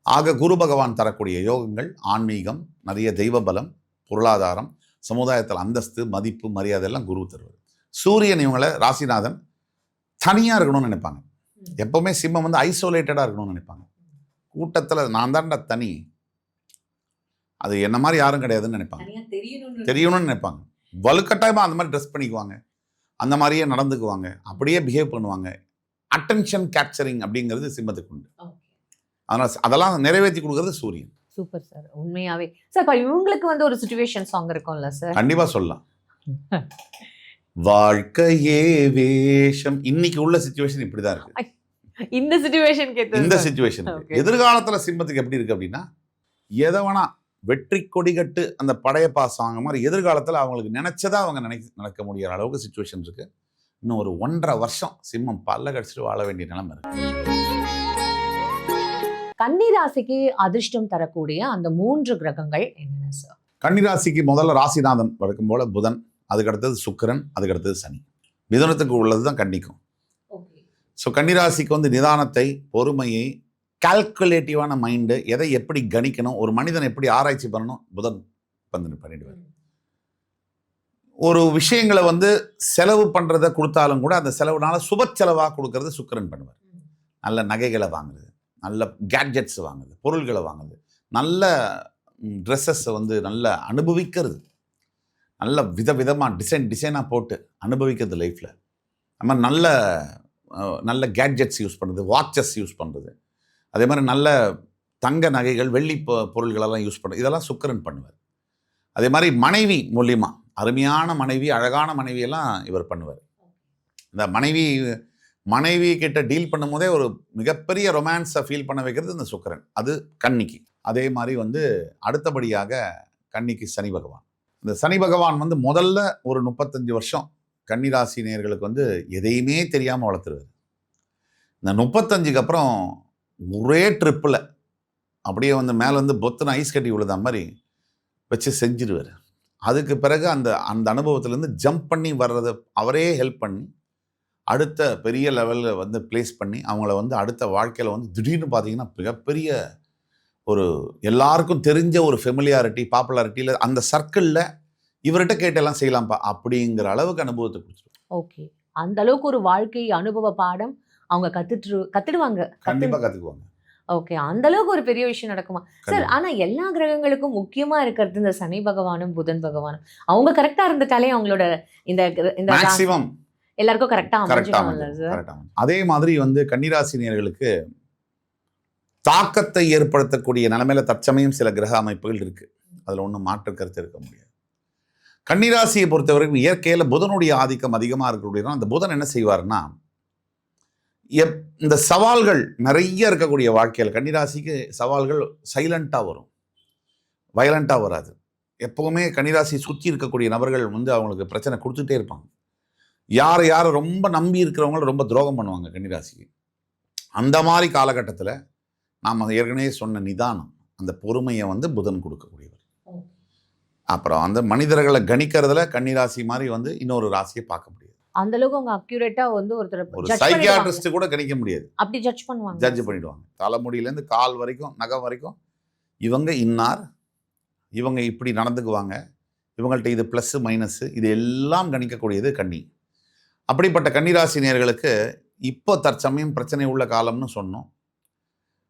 ஆக குரு பகவான் தரக்கூடிய யோகங்கள், ஆன்மீகம், நிறைய தெய்வ பலம், பொருளாதாரம், சமுதாயத்தில் அந்தஸ்து, மதிப்பு, மரியாதை எல்லாம் குரு தருவார். சூரியன் இவங்களை ராசிநாதன் தனியாக இருக்கணும்னு நினைப்பாங்க. எப்போவுமே சிம்மம் வந்து ஐசோலேட்டடாக இருக்கணும்னு நினைப்பாங்க. கூட்டத்தில் நான் தான்டா தனி, அது என்ன மாதிரி யாரும் கிடையாதுன்னு நினைப்பாங்க, தெரியணும்னு நினைப்பாங்க. வலுக்கட்டாயமாக அந்த மாதிரி ட்ரெஸ் பண்ணிக்குவாங்க, அந்த மாதிரியே நடந்துக்குவாங்க, அப்படியே பிஹேவ் பண்ணுவாங்க. அட்டென்ஷன் கேப்சரிங் அப்படிங்கிறது சிம்மத்துக்கு உண்டு. அதனால் அதெல்லாம் நிறைவேற்றி கொடுக்கறது சூரியன். Super sir. உண்மையாவே சார் இப்போ இவங்களுக்கு வந்து ஒரு சிச்சுவேஷன் சாங் இருக்கும்ல சார்? கண்டிப்பாக சொல்லலாம். வாழ்க்கையே வேஷம். இன்னைக்கு உள்ள சிச்சுவேஷன் இப்படிதான் இருக்கு. இந்த சிச்சுவேஷன் எதிர்காலத்துல சிம்மத்துக்கு எப்படி இருக்கு அப்படின்னா, எதை வேணா வெற்றி கொடி கட்டு அந்த படையப்பா சாங் மாதிரி எதிர்காலத்துல அவங்களுக்கு நினைச்சதா அவங்க நடக்க முடியாத அளவுக்கு சிச்சுவேஷன் இருக்கு. இன்னும் ஒரு 1.5 வருஷம் சிம்மம் பல்ல கடிச்சிட்டு வாழ வேண்டிய நிலைமை இருக்கு. கன்னிராசிக்கு அதிர்ஷ்டம் தரக்கூடிய அந்த 3 கிரகங்கள் என்னென்ன சார்? கன்னிராசிக்கு முதல்ல ராசிநாதன் வழக்கம் போல புதன், அதுக்கு அடுத்தது சுக்கிரன், அதுக்கு அடுத்தது சனி. மிதுனத்துக்கு உள்ளது தான் கன்னிக்கும். ஸோ கன்னிராசிக்கு வந்து நிதானத்தை, பொறுமையை, கால்குலேட்டிவான மைண்டு, எதை எப்படி கணிக்கணும், ஒரு மனிதன் எப்படி ஆராய்ச்சி பண்ணணும், புதன் வந்து பண்ணிடுவார். ஒரு விஷயங்களை வந்து செலவு பண்ணுறதை கொடுத்தாலும் கூட அந்த செலவுனால சுப செலவாக கொடுக்கறது சுக்கிரன் பண்ணுவார். நல்ல நகைகளை வாங்குறது, நல்ல கேட்ஜெட்ஸ் வாங்குறது, பொருள்களை வாங்குறது, நல்ல ட்ரெஸ்ஸஸை வந்து நல்ல அனுபவிக்கிறது, நல்ல விதவிதமாக டிசைனாக போட்டு அனுபவிக்கிறது லைஃப்பில். அது மாதிரி நல்ல நல்ல கேட்ஜெட்ஸ் யூஸ் பண்ணுறது, வாட்சஸ் யூஸ் பண்ணுறது, அதே மாதிரி நல்ல தங்க நகைகள், வெள்ளி பொருள்களெல்லாம் யூஸ் பண்ணுறது, இதெல்லாம் சுக்கிரன் பண்ணுவார். அதே மாதிரி மனைவி மூலியமாக அருமையான மனைவி, அழகான மனைவியெல்லாம் இவர் பண்ணுவார். இந்த மனைவி கிட்ட டீல் பண்ணும்போதே ஒரு மிகப்பெரிய ரொமான்ஸை ஃபீல் பண்ண வைக்கிறது இந்த சுக்கிரன். அது கன்னிக்கு. அதே மாதிரி வந்து அடுத்தபடியாக கன்னிக்கு சனி பகவான். இந்த சனி பகவான் வந்து முதல்ல ஒரு 35 வருஷம் கன்னிராசி நேயர்களுக்கு வந்து எதையுமே தெரியாமல் வளர்த்துருவார். இந்த 35க்கு அப்புறம் ஒரே ட்ரிப்பில் அப்படியே வந்து மேலே வந்து பொத்துன ஐஸ் கட்டி விழுத மாதிரி வச்சு செஞ்சிருவார். அதுக்கு பிறகு அந்த அந்த அனுபவத்திலேருந்து ஜம்ப் பண்ணி வர்றதை அவரே ஹெல்ப் பண்ணி அடுத்த பெரிய லெவலில் வந்து பிளேஸ் பண்ணி அவங்கள வந்து அடுத்த வாழ்க்கையில் வந்து திடீர்னு பார்த்தீங்கன்னா மிகப்பெரிய ஒரு எல்லாருக்கும் தெரிஞ்ச ஒரு ஃபெமிலியாரிட்டி, பாப்புலாரிட்டியில் அந்த சர்க்கிளில் இவர்கிட்ட கேட்டெல்லாம் செய்யலாம்ப்பா அப்படிங்கிற அளவுக்கு அனுபவத்தை கொடுத்துருவோம். ஓகே, அந்த அளவுக்கு ஒரு வாழ்க்கை அனுபவ பாடம் அவங்க கத்துடுவாங்க. கண்டிப்பாக கற்றுக்குவாங்க. ஓகே, அந்த அளவுக்கு ஒரு பெரிய விஷயம் நடக்குமா சார்? ஆனா எல்லா கிரகங்களுக்கும் முக்கியமா இருக்கிறது இந்த சனி பகவானும் புதன் பகவானும். அவங்க கரெக்டா இருந்துட்டாலே அவங்களோட இந்த மேக்ஸிமம் எல்லாருக்கும் கரெக்டா அமைஞ்சிடும்ல சார்? அதே மாதிரி வந்து கன்னிராசினியர்களுக்கு தாக்கத்தை ஏற்படுத்தக்கூடிய நிலைமையில தற்சமயம் சில கிரக அமைப்புகள் இருக்கு. அதுல ஒன்றும் மாற்று கருத்து இருக்க முடியாது. கன்னிராசியை பொறுத்தவரைக்கும் இயற்கையில புதனுடைய ஆதிக்கம் அதிகமாக இருக்கக்கூடிய அந்த புதன் என்ன செய்வார்னா, இந்த சவால்கள் நிறைய இருக்கக்கூடிய வாழ்க்கையில் கன்னிராசிக்கு சவால்கள் சைலண்டாக வரும், வயலண்டாக வராது. எப்போவுமே கன்னிராசி சுற்றி இருக்கக்கூடிய நபர்கள் வந்து அவங்களுக்கு பிரச்சனை கொடுத்துட்டே இருப்பாங்க. யாரை ரொம்ப நம்பி இருக்கிறவங்கள ரொம்ப துரோகம் பண்ணுவாங்க கன்னிராசிக்கு. அந்த மாதிரி காலகட்டத்தில் நாம் ஏற்கனவே சொன்ன நிதானம், அந்த பொறுமையை வந்து புதன் கொடுக்கக்கூடியவர். அப்புறம் அந்த மனிதர்களை கணிக்கிறதுல கன்னிராசி மாதிரி வந்து இன்னொரு ராசியை பார்க்க முடியாது. அந்த அளவுக்கு அவங்க அக்யூரேட்டா வந்து ஒரு சைக்கியாட்ரிஸ்ட் கூட கணிக்க முடியாது. அப்படி ஜட்ஜ் பண்ணுவாங்க, ஜட்ஜ் பண்ணிடுவாங்க. தலைமுடியிலேருந்து கால் வரைக்கும், நகம் வரைக்கும் இவங்க இன்னார், இவங்க இப்படி நடந்துக்குவாங்க, இவங்கள்ட்ட இது ப்ளஸ் மைனஸ், இது எல்லாம் கணிக்கக்கூடியது கன்னி. அப்படிப்பட்ட கன்னிராசி நேயர்களுக்கு இப்போ தற்சமயம் பிரச்சனை உள்ள காலம்னு சொன்னோம்.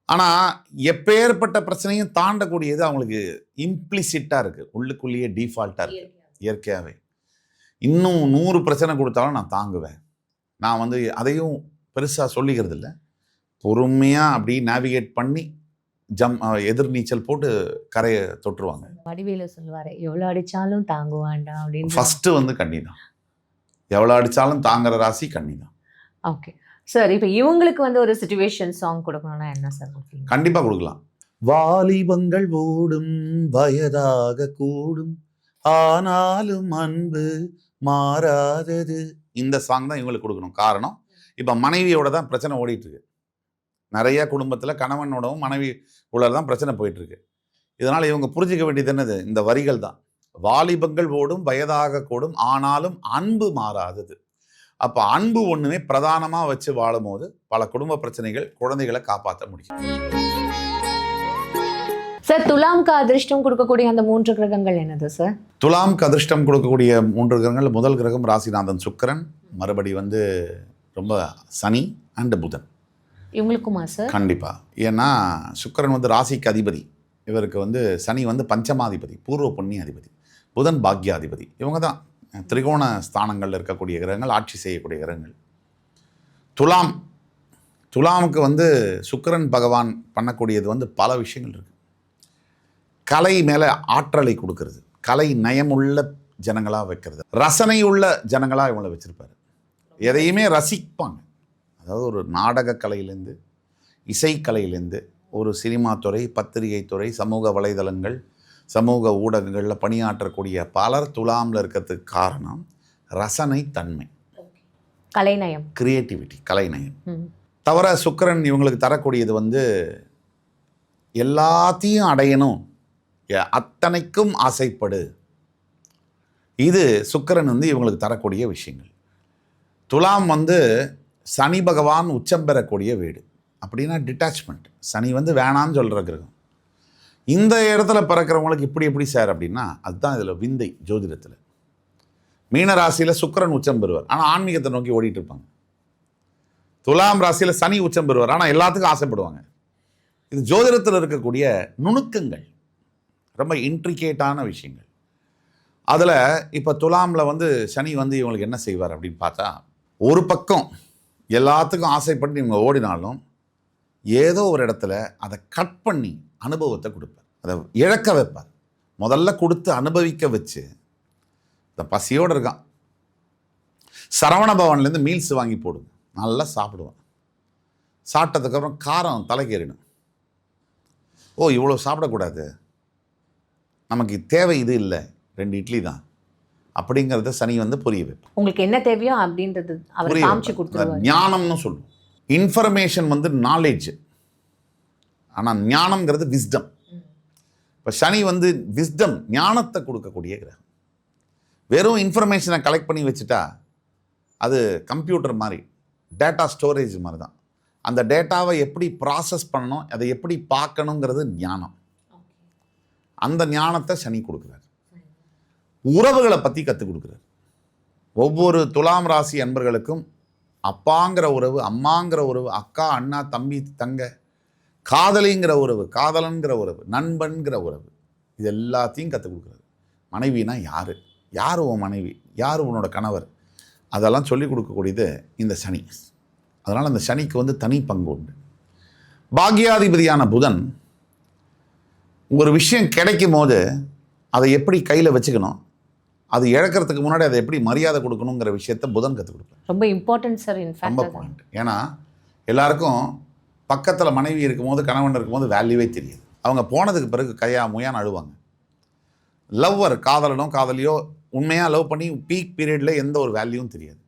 ஆனால் எப்பேற்பட்ட பிரச்சனையும் தாண்டக்கூடியது அவங்களுக்கு இம்ப்ளிசிட்டாக இருக்குது, உள்ளுக்குள்ளேயே டிஃபால்ட்டாக இருக்குது இயற்கையாகவே. இன்னும் 100 பிரச்சனை கொடுத்தாலும் நான் தாங்குவேன். நான் வந்து அதையும் பெருசாக சொல்லிக்கிறது இல்லை, பொறுமையாக அப்படி நேவிகேட் பண்ணி எதிர்நீச்சல் போட்டு கரையை தொட்டுருவாங்க. வடிவேலு சொல்லுவாரு, எவ்வளோ அடித்தாலும் தாங்குவாண்டா அப்படின்னு. ஃபஸ்ட்டு வந்து கன்னி தான், எவ்வளோ அடித்தாலும் தாங்குற ராசி கன்னி தான். ஓகே சார், இப்போ இவங்களுக்கு வந்து ஒரு சிச்சுவேஷன் சாங் கொடுக்கணும்னா என்ன சார்? கண்டிப்பாக கொடுக்கலாம். வாலிபங்கள் ஓடும் வயதாக கூடும் ஆனாலும் அன்பு மாறாதது, இந்த சாங் தான் இவங்களுக்கு கொடுக்கணும். காரணம், இப்போ மனைவியோட தான் பிரச்சனை ஓடிட்டுருக்கு. நிறைய குடும்பத்தில் கணவனோடவும் மனைவி உள்ள தான் பிரச்சனை போயிட்டுருக்கு. இதனால் இவங்க புரிஞ்சிக்க வேண்டியது என்னது, இந்த வரிகள் தான். வாலிபங்கள் ஓடும் வயதாக கூடும் ஆனாலும் அன்பு மாறாதது. அப்போ அன்பு ஒன்றுமே பிரதானமாக வச்சு வாழும் போது பல குடும்ப பிரச்சனைகள், குழந்தைகளை காப்பாற்ற முடியும். சார், துலாம்க்கு அதிர்ஷ்டம் கொடுக்கக்கூடிய அந்த 3 கிரகங்கள் என்னது சார்? துலாம்க்கு அதிர்ஷ்டம் கொடுக்கக்கூடிய 3 கிரகங்கள், முதல் கிரகம் ராசிநாதன் சுக்கிரன், மறுபடி வந்து ரொம்ப சனி அண்ட் புதன். இவங்களுக்குமா சார்? கண்டிப்பாக. ஏன்னா சுக்கிரன் வந்து ராசிக்கு அதிபதி, இவருக்கு வந்து சனி வந்து பஞ்சமாதிபதி, பூர்வ புண்ணிய அதிபதி, புதன் பாக்யாதிபதி. இவங்க தான் திரிகோண ஸ்தானங்களில் இருக்கக்கூடிய கிரகங்கள், ஆட்சி செய்யக்கூடிய கிரகங்கள். துலாமுக்கு வந்து சுக்கிரன் பகவான் பண்ணக்கூடியது வந்து பல விஷயங்கள் இருக்குது. கலை மேலே ஆற்றலை கொடுக்கறது, கலை நயமுள்ள ஜனங்களாக வைக்கிறது, ரசனை உள்ள ஜனங்களாக இவங்களை வச்சுருப்பார். எதையுமே ரசிப்பாங்க. அதாவது ஒரு நாடக கலையிலேருந்து, இசைக்கலையிலேருந்து, ஒரு சினிமா துறை, பத்திரிகை துறை, சமூக வலைதளங்கள், சமூக ஊடகங்களில் பணியாற்றக்கூடிய பலர் துலாமில் இருக்கிறதுக்கு காரணம் ரசனை தன்மை, கலைநயம், கிரியேட்டிவிட்டி, கலைநயம். தவிர சுக்கிரன் இவங்களுக்கு தரக்கூடியது வந்து எல்லாத்தையும் அடையணும், அத்தனைக்கும் ஆசைப்படு. இது சுக்கிரன் வந்து இவங்களுக்கு தரக்கூடிய விஷயங்கள். துலாம் வந்து சனி பகவான் உச்சம் பெறக்கூடிய வீடு. அப்படின்னா டிட்டாச்மெண்ட். சனி வந்து வேணான்னு சொல்கிற கிரகம். இந்த இடத்துல பிறக்கிறவங்களுக்கு இப்படி எப்படி சார் அப்படின்னா, அதுதான் இதில் விந்தை ஜோதிடத்தில். மீன ராசியில் சுக்கிரன் உச்சம் பெறுவார், ஆனால் ஆன்மீகத்தை நோக்கி ஓடிட்டு இருப்பாங்க. துலாம் ராசியில் சனி உச்சம் பெறுவார், ஆனால் எல்லாத்துக்கும் ஆசைப்படுவாங்க. இது ஜோதிடத்தில் இருக்கக்கூடிய நுணுக்கங்கள், ரொம்ப இன்ட்ரிகேட்டான விஷயங்கள். அதில் இப்போ துலாமில் வந்து சனி வந்து இவங்களுக்கு என்ன செய்வார் அப்படின்னு பார்த்தா, ஒரு பக்கம் எல்லாத்துக்கும் ஆசைப்பட்டு நீங்கள் ஓடினாலும் ஏதோ ஒரு இடத்துல அதை கட் பண்ணி அனுபவத்தை கொடுப்பார், அதை இழக்க வைப்பார். முதல்ல கொடுத்து அனுபவிக்க வச்சு இந்த பசியோடு இருக்கான், சரவண பவன்லேருந்து மீல்ஸ் வாங்கி போடுங்க, நல்லா சாப்பிடுவான். சாப்பிட்டதுக்கப்புறம் காரம் தலைக்கேறிடும். ஓ இவ்வளோ சாப்பிடக்கூடாது, நமக்கு தேவை இது இல்லை, 2 இட்லி தான் அப்படிங்கிறத சனி வந்து புரிய வைப்பார். உங்களுக்கு என்ன தேவையோ அப்படின்றது அவர் காமிச்சு கொடுத்துருவார். ஞானம்னு சொல்லுவோம். இன்ஃபர்மேஷன் வந்து நாலேஜ், ஆனால் ஞானம்ங்கிறது விஸ்டம். இப்போ சனி வந்து விஸ்டம், ஞானத்தை கொடுக்கக்கூடிய கிரகம். வெறும் இன்ஃபர்மேஷனை கலெக்ட் பண்ணி வச்சுட்டா அது கம்ப்யூட்டர் மாதிரி, டேட்டா ஸ்டோரேஜ் மாதிரி தான். அந்த டேட்டாவை எப்படி ப்ராசஸ் பண்ணணும், அதை எப்படி பார்க்கணுங்கிறது ஞானம். அந்த ஞானத்தை சனி கொடுக்குறார். உறவுகளை பற்றி கற்றுக் கொடுக்குறார். ஒவ்வொரு துலாம் ராசி அன்பர்களுக்கும் அப்பாங்கிற உறவு, அம்மாங்கிற உறவு, அக்கா அண்ணா தம்பி தங்க, காதலிங்கிற உறவு, காதலன்கிற உறவு, நண்பன்கிற உறவு, இது எல்லாத்தையும் கற்றுக் கொடுக்குறாரு. மனைவினா யார், யார் உன் மனைவி, யார் உன்னோட கணவர், அதெல்லாம் சொல்லிக் கொடுக்கக்கூடியது இந்த சனி. அதனால் அந்த சனிக்கு வந்து தனி பங்கு உண்டு. பாக்யாதிபதியான புதன் ஒரு விஷயம் கிடைக்கும் போது அதை எப்படி கையில் வச்சுக்கணும், அது இழக்கிறதுக்கு முன்னாடி அதை எப்படி மரியாதை கொடுக்கணுங்கிற விஷயத்தை புதன் கற்றுக் கொடுப்பார். ரொம்ப இம்பார்ட்டன்ட் சார். ரொம்ப பாயிண்ட். ஏன்னா எல்லாருக்கும் பக்கத்தில் மனைவி இருக்கும்போது, கணவன் இருக்கும்போது வேல்யூவே தெரியாது. அவங்க போனதுக்கு பிறகு கையா முயான்னு அழுவாங்க. லவ்வர், காதலனோ காதலியோ உண்மையாக லவ் பண்ணி பீக் பீரியடில் எந்த ஒரு வேல்யூவும் தெரியாது.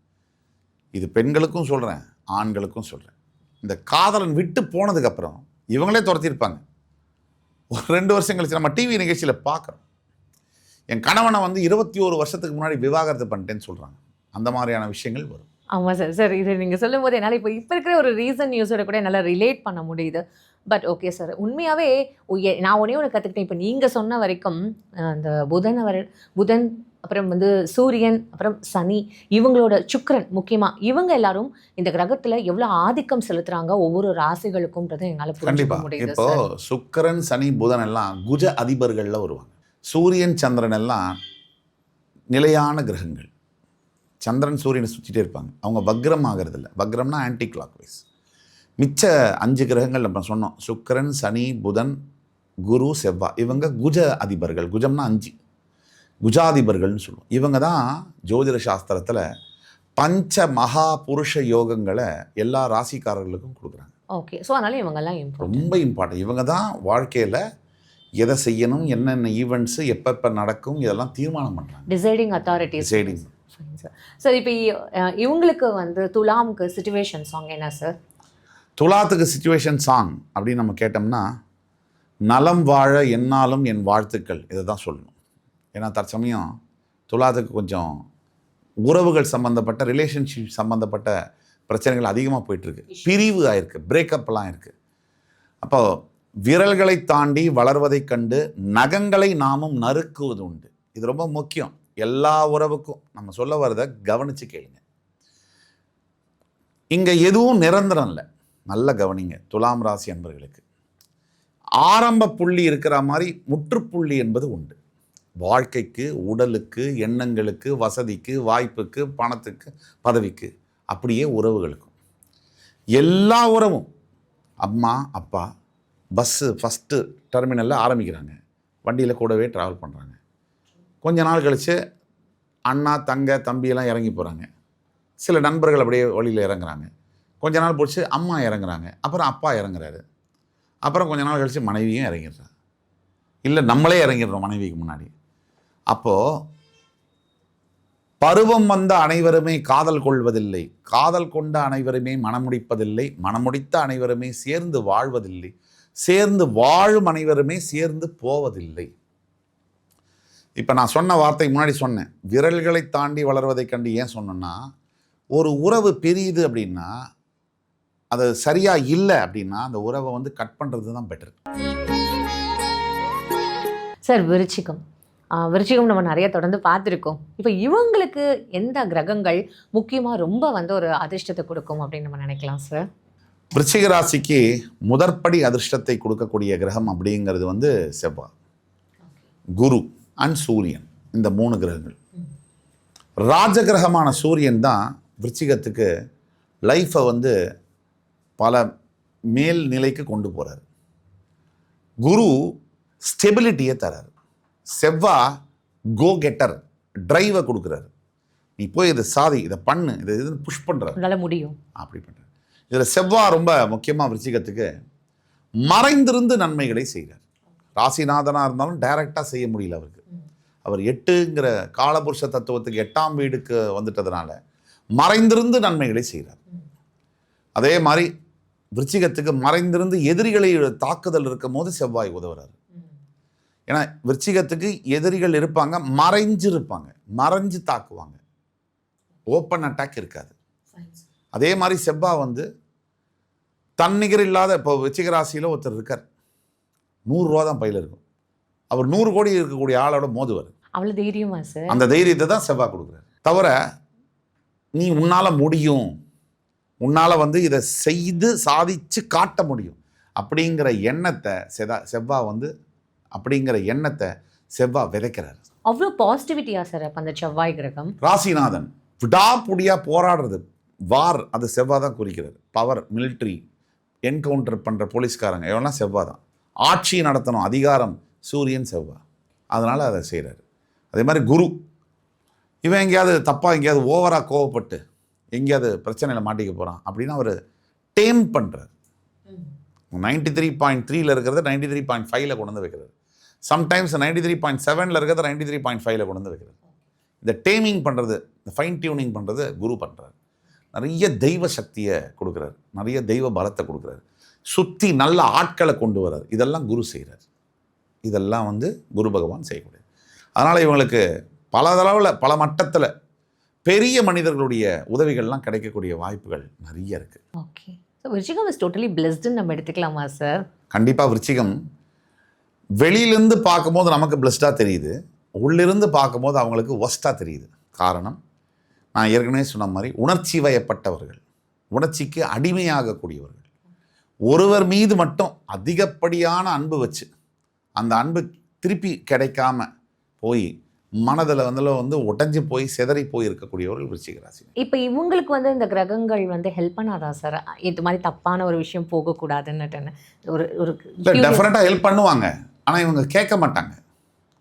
இது பெண்களுக்கும் சொல்கிறேன், ஆண்களுக்கும் சொல்கிறேன். இந்த காதலன் விட்டு போனதுக்கப்புறம் இவங்களே துரத்திருப்பாங்க. ஒரு 2 வருஷம் கழிச்சு நம்ம டிவி நிகழ்ச்சியில் பார்க்குறோம், என் கணவனை வந்து 21 வருஷத்துக்கு முன்னாடி விவாகரத்து பண்ணிட்டேன்னு சொல்கிறாங்க. அந்த மாதிரியான விஷயங்கள் வரும். ஆமாம் சார். சார் இது நீங்கள் சொல்லும் போது என்னால் இப்போ இருக்கிற ஒரு ரீசன் நியூஸோட கூட என்னால் ரிலேட் பண்ண முடியுது. பட் ஓகே சார், உண்மையாகவே நான் ஒன்றே ஒன்று கற்றுக்கிட்டேன். இப்போ நீங்கள் சொன்ன வரைக்கும் அந்த புதன் அப்புறம் வந்து சூரியன், அப்புறம் சனி, இவங்களோட சுக்கிரன் முக்கியமாக, இவங்க எல்லாரும் இந்த கிரகத்தில் எவ்வளோ ஆதிக்கம் செலுத்துகிறாங்க ஒவ்வொரு ராசிகளுக்கும்ன்றதை என்னால் புரிஞ்சுக்க முடியுது. இப்போ சுக்கிரன், சனி, புதன் எல்லாம் குஜ அதிபர்களில் வருவாங்க. சூரியன், சந்திரன் எல்லாம் நிலையான கிரகங்கள். சந்திரன் சூரியனை சுற்றிட்டே இருப்பாங்க. அவங்க வக்ரம் ஆகிறது இல்லை. வக்ரம்னா ஆன்டி கிளாக் வைஸ். மிச்ச 5 கிரகங்கள் நம்ம சொன்னோம், சுக்கிரன், சனி, புதன், குரு, செவ்வாய், இவங்க குஜ அதிபர்கள். குஜம்னா 5, குஜாதிபர்கள்னு சொல்லுவோம். இவங்க தான் ஜோதிட சாஸ்திரத்தில் பஞ்ச மகா புருஷ யோகங்களை எல்லா ராசிக்காரர்களுக்கும் கொடுக்குறாங்க. ஓகே. ஸோ அதனால இவங்கெல்லாம் ரொம்ப இம்பார்ட்டன்ட். இவங்க தான் வாழ்க்கையில் எதை செய்யணும், என்னென்ன ஈவெண்ட்ஸு எப்பப்போ நடக்கும், இதெல்லாம் தீர்மானம் பண்ணுறாங்க. Deciding authority. டிசைடிங். சார் இப்போ இவங்களுக்கு வந்து துலாமுக்கு சிச்சுவேஷன் சாங் என்ன சார்? துலாத்துக்கு சிச்சுவேஷன் சாங் அப்படின்னு நம்ம கேட்டோம்னா, நலம் வாழ என்னாலும் என் வாழ்த்துக்கள், இதை தான் சொல்லணும். ஏன்னா தற்சமயம் துலாத்துக்கு கொஞ்சம் உறவுகள் சம்மந்தப்பட்ட, ரிலேஷன்ஷிப் சம்மந்தப்பட்ட பிரச்சனைகள் அதிகமாக போயிட்டுருக்கு. பிரிவு ஆயிருக்கு, பிரேக்கப்லாம் இருக்குது. அப்போ விரல்களை தாண்டி வளர்வதை கண்டு நகங்களை நாமும் நறுக்குவது உண்டு. இது ரொம்ப முக்கியம். எல்லா உறவுக்கும் நம்ம சொல்ல வரதை கவனித்து கேளுங்க. இங்கே எதுவும் நிரந்தரம் இல்லை. நல்ல கவனிங்க துலாம் ராசி அன்பர்களுக்கு. ஆரம்ப புள்ளி இருக்கிற மாதிரி முற்றுப்புள்ளி என்பது உண்டு. வாழ்க்கைக்கு, உடலுக்கு, எண்ணங்களுக்கு, வசதிக்கு, வாய்ப்புக்கு, பணத்துக்கு, பதவிக்கு, அப்படியே உறவுகளுக்கும். எல்லா உறவும் அம்மா அப்பா பஸ்ஸு ஃபஸ்ட்டு டெர்மினலில் ஆரம்பிக்கிறாங்க, வண்டியில் கூடவே ட்ராவல் பண்ணுறாங்க. கொஞ்ச நாள் கழித்து அண்ணா தங்க தம்பியெல்லாம் இறங்கி போகிறாங்க. சில நண்பர்கள் அப்படியே வழியில் இறங்குறாங்க. கொஞ்ச நாள் போச்சு அம்மா இறங்குறாங்க, அப்புறம் அப்பா இறங்குறாரு, அப்புறம் கொஞ்ச நாள் கழித்து மனைவியும் இறங்கிடுறாங்க. இல்லை நம்மளே இறங்கிடுறோம் மனைவிக்கு முன்னாடி. அப்போது பருவம் வந்த அனைவருமே காதல் கொள்வதில்லை, காதல் கொண்ட அனைவருமே மனமுடிப்பதில்லை, மனமுடித்த அனைவருமே சேர்ந்து வாழ்வதில்லை, சேர்ந்து வாழும் அனைவருமே சேர்ந்து போவதில்லை. இப்போ நான் சொன்ன வார்த்தை முன்னாடி சொன்னேன், விரல்களை தாண்டி வளர்வதை கண்டு ஏன் சொன்னேன்னா, ஒரு உறவு பிரியுது அப்படின்னா, அது சரியா இல்லை அப்படின்னா அந்த உறவை வந்து கட் பண்ணுறது தான் பெட்டர். சார் விருச்சிகம் நம்ம நிறைய தொடர்ந்து பார்த்துருக்கோம். இப்போ இவங்களுக்கு எந்த கிரகங்கள் முக்கியமாக ரொம்ப வந்து ஒரு அதிர்ஷ்டத்தை கொடுக்கும் அப்படின்னு நம்ம நினைக்கலாம் சார்? விருச்சிக ராசிக்கு முதற்படி அதிர்ஷ்டத்தை கொடுக்கக்கூடிய கிரகம் அப்படிங்கிறது வந்து செவ்வாய், குரு அண்ட் சூரியன். இந்த 3 கிரகங்கள். ராஜகிரகமான சூரியன் தான் விருச்சிகத்துக்கு லைஃப்பை வந்து பல மேல் நிலைக்கு கொண்டு போகிறார். குரு ஸ்டெபிலிட்டியை தரார். செவ்வாய் கோ கெட்டர், டிரைவை கொடுக்குறாரு. நீ போய் இதை சாதி, இதை பண்ணு, இதை இதுன்னு புஷ் பண்ணுறாரு, முடியும் அப்படி பண்ணுறாரு. இதில் செவ்வாய் ரொம்ப முக்கியமாக விருச்சிகத்துக்கு மறைந்திருந்து நன்மைகளை செய்கிறார். ராசிநாதனாக இருந்தாலும் டைரெக்டாக செய்ய முடியல அவருக்கு. அவர் 8ங்கிற காலபுருஷ தத்துவத்துக்கு 8ஆம் வீடுக்கு வந்துட்டதுனால மறைந்திருந்து நன்மைகளை செய்கிறார். அதே மாதிரி விருச்சிகத்துக்கு மறைந்திருந்து எதிரிகளை தாக்குதல் இருக்கும் போது செவ்வாய் உதவுறாரு. ஏன்னா விருச்சிகத்துக்கு எதிரிகள் இருப்பாங்க, மறைஞ்சிருப்பாங்க, மறைஞ்சு தாக்குவாங்க, ஓப்பன் அட்டாக் இருக்காது. அதே மாதிரி செவ்வாய் வந்து தன்னிகர் இல்லாத, இப்போ விருச்சிக ராசியில் ஒருத்தர் இருக்கார், 100 ரூபா தான் பையில் இருக்கும், அவர் 100 கோடி இருக்கக்கூடிய ஆளோட மோதுவார். அவ்வளோ தைரியமா சார்? அந்த தைரியத்தை தான் செவ்வாய் கொடுக்குறாரு. தவிர நீ உன்னால் முடியும், உன்னால் வந்து இதை செய்து சாதிச்சு காட்ட முடியும் அப்படிங்கிற எண்ணத்தை செவ்வாய் வந்து அப்படிங்கிற எண்ணத்தை செவ்வாய் விதைக்கிறார். அவ்வளோ பாசிட்டிவிட்டியா சார் அப்போ அந்த செவ்வாய் கிரகம்? ராசிநாதன் விடாப்புடியாக போராடுறது, வார், அது செவ்வாய் தான் குறிக்கிறது. பவர், மிலிட்ரி, என்கவுண்டர் பண்ணுற போலீஸ்காரங்க இவெல்லாம் செவ்வாய் தான். ஆட்சி நடத்தணும், அதிகாரம், சூரியன் செவ்வாய், அதனால் அதை செய்கிறாரு. அதே மாதிரி குரு, இவன் எங்கேயாவது தப்பாக எங்கேயாவது ஓவராக கோவப்பட்டு எங்கேயாவது பிரச்சனையில் மாட்டிக்க போகிறான் அப்படின்னு அவர் டேம் பண்ணுறார். 93.3 இருக்கிறத 93.5 கொண்டு வந்து வைக்கிறார். சம்டைம்ஸ் 93.7 இருக்கிறத 93.5 கொண்டு வந்து வைக்கிறார். இந்த டேமிங் பண்ணுறது, இந்த ஃபைன் டியூனிங் பண்ணுறது குரு பண்ணுறாரு. நிறைய தெய்வ சக்தியை கொடுக்குறாரு, நிறைய தெய்வ பலத்தை கொடுக்குறாரு, சுற்றி நல்ல ஆட்களை கொண்டு வர்றார். இதெல்லாம் குரு செய்கிறார். இதெல்லாம் வந்து குரு பகவான் செய்யக்கூடியது. அதனால் இவங்களுக்கு பல தளவில், பல மட்டத்தில் பெரிய மனிதர்களுடைய உதவிகள்லாம் கிடைக்கக்கூடிய வாய்ப்புகள் நிறைய இருக்குது. ஓகே, ஸோ விருச்சிகம் இஸ் டோட்டலி பிளெஸ்டுன்னு நம்ம எடுத்துக்கலாமா சார்? கண்டிப்பாக விருச்சிகம் வெளியிலேருந்து பார்க்கும்போது நமக்கு பிளெஸ்டாக தெரியுது, உள்ளிருந்து பார்க்கும்போது அவங்களுக்கு ஒஸ்ட்டாக தெரியுது. காரணம், நான் ஏற்கனவே சொன்ன மாதிரி உணர்ச்சி வயப்பட்டவர்கள், உணர்ச்சிக்கு அடிமையாகக்கூடியவர்கள். ஒருவர் மீது மட்டும் அதிகப்படியான அன்பு வச்சு அந்த அன்பு திருப்பி கிடைக்காம போய் மனதில் வந்து உடைஞ்சு போய் சிதறி போய் இருக்கக்கூடியவர்கள் விருச்சிக ராசி. இப்போ இவங்களுக்கு வந்து இந்த கிரகங்கள் வந்து ஹெல்ப் பண்ணாதா சார்? இது மாதிரி தப்பான ஒரு விஷயம் போகக்கூடாதுன்னு ஒரு டெஃபினட்டாக ஹெல்ப் பண்ணுவாங்க. ஆனால் இவங்க கேட்க மாட்டாங்க.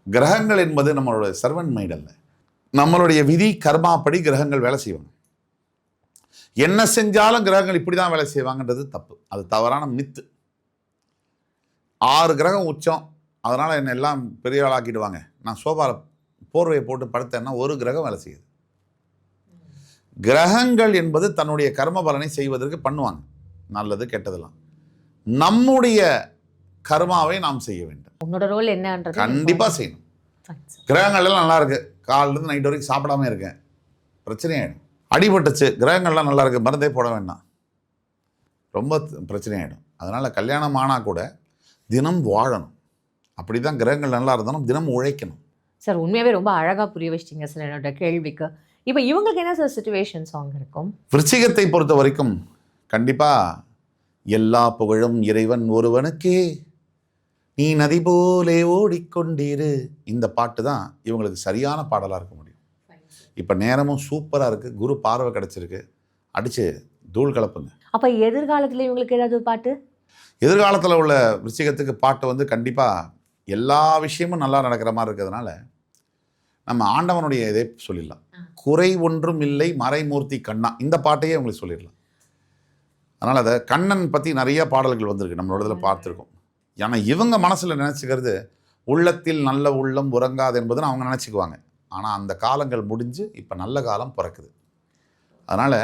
கிரகங்கள் என்பது நம்மளோட சர்வன்ட் மைண்ட் அல்ல, நம்மளுடைய விதி கர்மாப்படி கிரகங்கள் வேலை செய்வாங்க. என்ன செஞ்சாலும் கிரகங்கள் இப்படி தான் வேலை செய்வாங்கன்றது தப்பு, அது தவறான மித்து. 6 கிரகம் உச்சம், அதனால் என்னை எல்லாம் பெரிய ஆளாக்கிடுவாங்க, நான் சோபாவில் போர்வையை போட்டு படுத்தேன்னா ஒரு கிரகம் வேலை செய்யுது. கிரகங்கள் என்பது தன்னுடைய கர்ம பலனை செய்வதற்கு பண்ணுவாங்க, நல்லது கெட்டதெல்லாம். நம்முடைய கர்மாவை நாம் செய்ய வேண்டும். உன்னோட ரோல் என்னன்றது கண்டிப்பாக செய்யணும். கிரகங்கள் எல்லாம் நல்லா இருக்கு, காலிலேருந்து நைட் வரைக்கும் சாப்பிடாம இருக்கேன், பிரச்சனையாயிடும். அடிபட்டுச்சு, கிரகங்கள்லாம் நல்லா இருக்கு, மருந்தே போட வேண்டாம், ரொம்ப பிரச்சனையாயிடும். அதனால் கல்யாணம் ஆனால் கூட தினம் வாழணும். அப்படி தான் கிரகங்கள் நல்லா இருந்தாலும் தினம் உழைக்கணும். சார் உண்மையாகவே ரொம்ப அழகாக புரிய வச்சிட்டிங்க சார் என்னோட கேள்விக்கு. இப்போ இவங்களுக்கு என்ன சார் சிச்சுவேஷன் சாங் இருக்கும்? விருச்சிகத்தை பொறுத்த வரைக்கும் கண்டிப்பாக எல்லா புகழும் இறைவன் ஒருவனுக்கே, நீ நதி போலே ஓடிக்கொண்டிரு, இந்த பாட்டு தான் இவங்களுக்கு சரியான பாடலாக இருக்க முடியும். இப்போ நேரமும் சூப்பராக இருக்குது, குரு பார்வை கிடச்சிருக்கு, அடித்து தூள் கலப்புங்க. அப்போ எதிர்காலத்தில் இவங்களுக்கு ஏதாவது பாட்டு? எதிர்காலத்தில் உள்ள விருச்சிகத்துக்கு பாட்டு வந்து கண்டிப்பாக எல்லா விஷயமும் நல்லா நடக்கிற மாதிரி இருக்கிறதுனால நம்ம ஆண்டவனுடைய இதே சொல்லிடலாம். குறை ஒன்றும் இல்லை மறைமூர்த்தி கண்ணா, இந்த பாட்டையே உங்களுக்கு சொல்லிடலாம். அதனால் அதை கண்ணன் பற்றி நிறைய பாடல்கள் வந்திருக்கு, நம்மளோட இதில் பார்த்துருக்கோம். ஏன்னா இவங்க மனசில் நினச்சிக்கிறது உள்ளத்தில் நல்ல உள்ளம் உறங்காது என்பதுன்னு அவங்க நினச்சிக்குவாங்க. ஆனால் அந்த காலங்கள் முடிஞ்சு இப்போ நல்ல காலம் பிறக்குது. அதனால்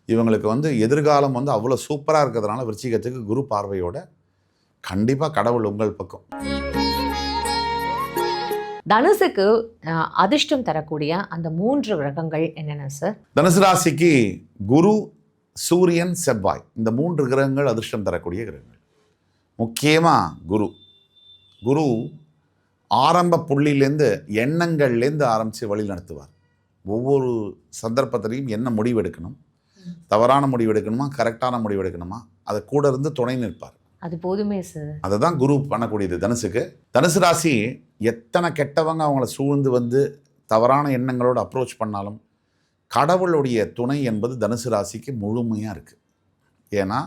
இவங்களுக்கு வந்து எதிர்காலம் வந்து அவ்வளோ சூப்பராக இருக்கிறதுனால விருச்சிகத்துக்கு குரு பார்வையோட கண்டிப்பாக கடவுள் உங்கள் பக்கம். தனுசுக்கு அதிர்ஷ்டம் தரக்கூடிய அந்த 3 கிரகங்கள் என்னென்ன சார்? தனுசு ராசிக்கு குரு, சூரியன், செவ்வாய், இந்த 3 கிரகங்கள் அதிர்ஷ்டம் தரக்கூடிய கிரகங்கள். முக்கியமாக குரு ஆரம்ப புள்ளியிலேருந்து எண்ணங்கள்லேருந்து ஆரம்பித்து வழி நடத்துவார். ஒவ்வொரு சந்தர்ப்பத்திலையும் என்ன முடிவு எடுக்கணும், தவறான முடிவு எடுக்கணுமா, கரெக்டான முடிவு எடுக்கணுமா, அதை கூட இருந்து துணை நிற்பார். அது போதுமே சார். அதை தான் குரு பண்ணக்கூடியது தனுசுக்கு. தனுசு ராசி எத்தனை கெட்டவங்க அவங்கள சூழ்ந்து வந்து தவறான எண்ணங்களோடு அப்ரோச் பண்ணாலும் கடவுளுடைய துணை என்பது தனுசு ராசிக்கு முழுமையாக இருக்குது. ஏன்னா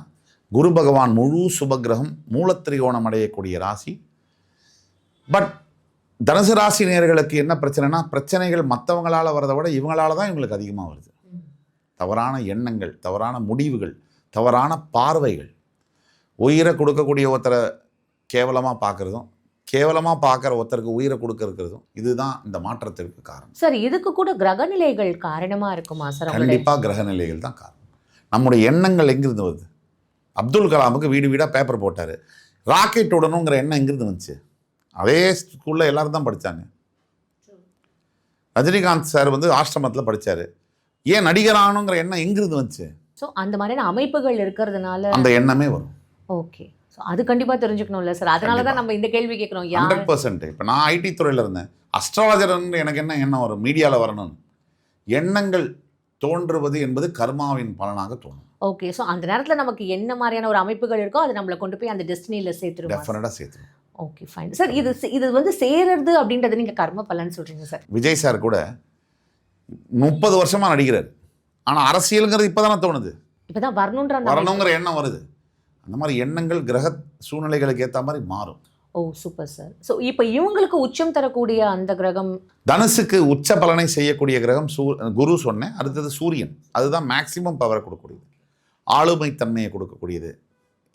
குரு பகவான் முழு சுபகிரகம், மூலத்திரிகோணம் அடையக்கூடிய ராசி. பட் தனுசு ராசி நேயர்களுக்கு என்ன பிரச்சனைனா, பிரச்சனைகள் மற்றவங்களால் வரதை விட இவங்களால தான் இவங்களுக்கு அதிகமாக வருது. தவறான எண்ணங்கள், தவறான முடிவுகள், தவறான பார்வைகள், உயிரை கொடுக்கக்கூடிய ஒருத்தரை கேவலமாக பார்க்குறதும், கேவலமாக பார்க்குற ஒருத்தருக்கு உயிரை கொடுக்கறதும், இதுதான் இந்த மாற்றத்திற்கு காரணம். சார், இதுக்கு கூட கிரகநிலைகள் காரணமாக இருக்குமா சார்? கண்டிப்பாக கிரகநிலைகள் தான் காரணம். நம்முடைய எண்ணங்கள் எங்கிருந்து வருது? அப்துல் கலாமுக்கு வீடு வீடாக பேப்பர் போட்டார். ராக்கெட் விடணுங்கிற எண்ணம் எங்கிருந்து வந்துச்சு? அதே ஸ்கூலில் எல்லாரும் தான் படித்தாங்க. ரஜினிகாந்த் சார் வந்து ஆசிரமத்தில் படித்தார். ஏன் நடிகர் ஆகணுங்கிற எண்ணம் எங்கிருந்து வந்துச்சு? ஸோ அந்த மாதிரியான அமைப்புகள் இருக்கிறதுனால அந்த எண்ணமே வரும். ஓகே, ஸோ அது கண்டிப்பாக தெரிஞ்சுக்கணும்ல சார். அதனால தான் நம்ம இந்த கேள்வி கேட்குறோம். 100%. இப்போ நான் ஐடி துறையில் இருந்தேன். அஸ்ட்ராலஜர்னு எனக்கு என்ன எண்ணம் வரும்? மீடியாவில் வரணும்னு. எண்ணங்கள் தோன்றுவது என்பது கர்மாவின் பலனாக தோணும். ஓகே, ஸோ அந்த நேரத்தில் நமக்கு என்ன மாதிரியான ஒரு அமைப்புகள் இருக்கோ அது நம்மளை கொண்டு போய் அந்த டெஸ்டினியில் சேர்த்துருவோம். டெஃபினட்டாக சேர்த்துரும். Okay, fine sir. இது வந்து சேருறது அப்படின்றது நீங்கள் கர்ம பலன்னு சொல்கிறீங்க சார். விஜய் சார் கூட 30 வருஷமாக நடிக்கிறார். ஆனால் அரசியலுங்கிறது இப்போ தானே தோணுது. இப்போ தான் வரணுங்கிற எண்ணம் வருது. அந்த மாதிரி எண்ணங்கள் கிரக சூழ்நிலைகளுக்கு ஏற்ற மாதிரி மாறும். ஓ, சூப்பர் சார். ஸோ இப்போ இவங்களுக்கு உச்சம் தரக்கூடிய அந்த கிரகம், தனுசுக்கு உச்ச பலனை செய்யக்கூடிய கிரகம் குரு சொன்னேன். அடுத்தது சூரியன். அதுதான் மேக்சிமம் பவரை கொடுக்கக்கூடியது, ஆளுமை தன்மையை கொடுக்கக்கூடியது.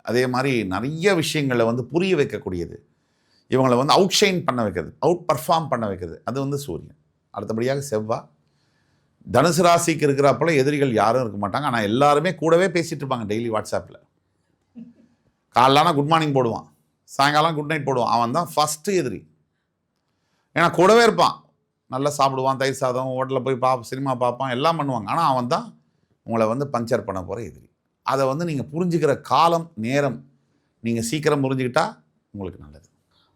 அதே மாதிரி நிறைய விஷயங்களை வந்து புரிய வைக்கக்கூடியது, இவங்களை வந்து அவுட் ஷைன் பண்ண வைக்கிறது, அவுட் பர்ஃபார்ம் பண்ண வைக்கிறது, அது வந்து சூரியன். அடுத்தபடியாக செவ்வாய். தனுசு ராசிக்கு இருக்கிறப்பல எதிரிகள் யாரும் இருக்க மாட்டாங்க. ஆனால் எல்லாருமே கூடவே பேசிகிட்டு இருப்பாங்க டெய்லி வாட்ஸ்அப்பில். காலைலானா குட் மார்னிங் போடுவான், சாயங்காலம் குட் நைட் போடுவான். அவன் தான் ஃபஸ்ட்டு எதிரி. ஏன்னா கூடவே இருப்பான், நல்லா சாப்பிடுவான், தயிர் சாதம், ஹோட்டலில் போய் சினிமா பார்ப்பான், எல்லாம் பண்ணுவாங்க. ஆனால் அவன் தான் உங்களை வந்து பஞ்சர் பண்ண போகிற எதிரி. அதை வந்து நீங்கள் புரிஞ்சுக்கிற காலம், நேரம் நீங்கள் சீக்கிரம் புரிஞ்சுக்கிட்டா உங்களுக்கு நல்லது.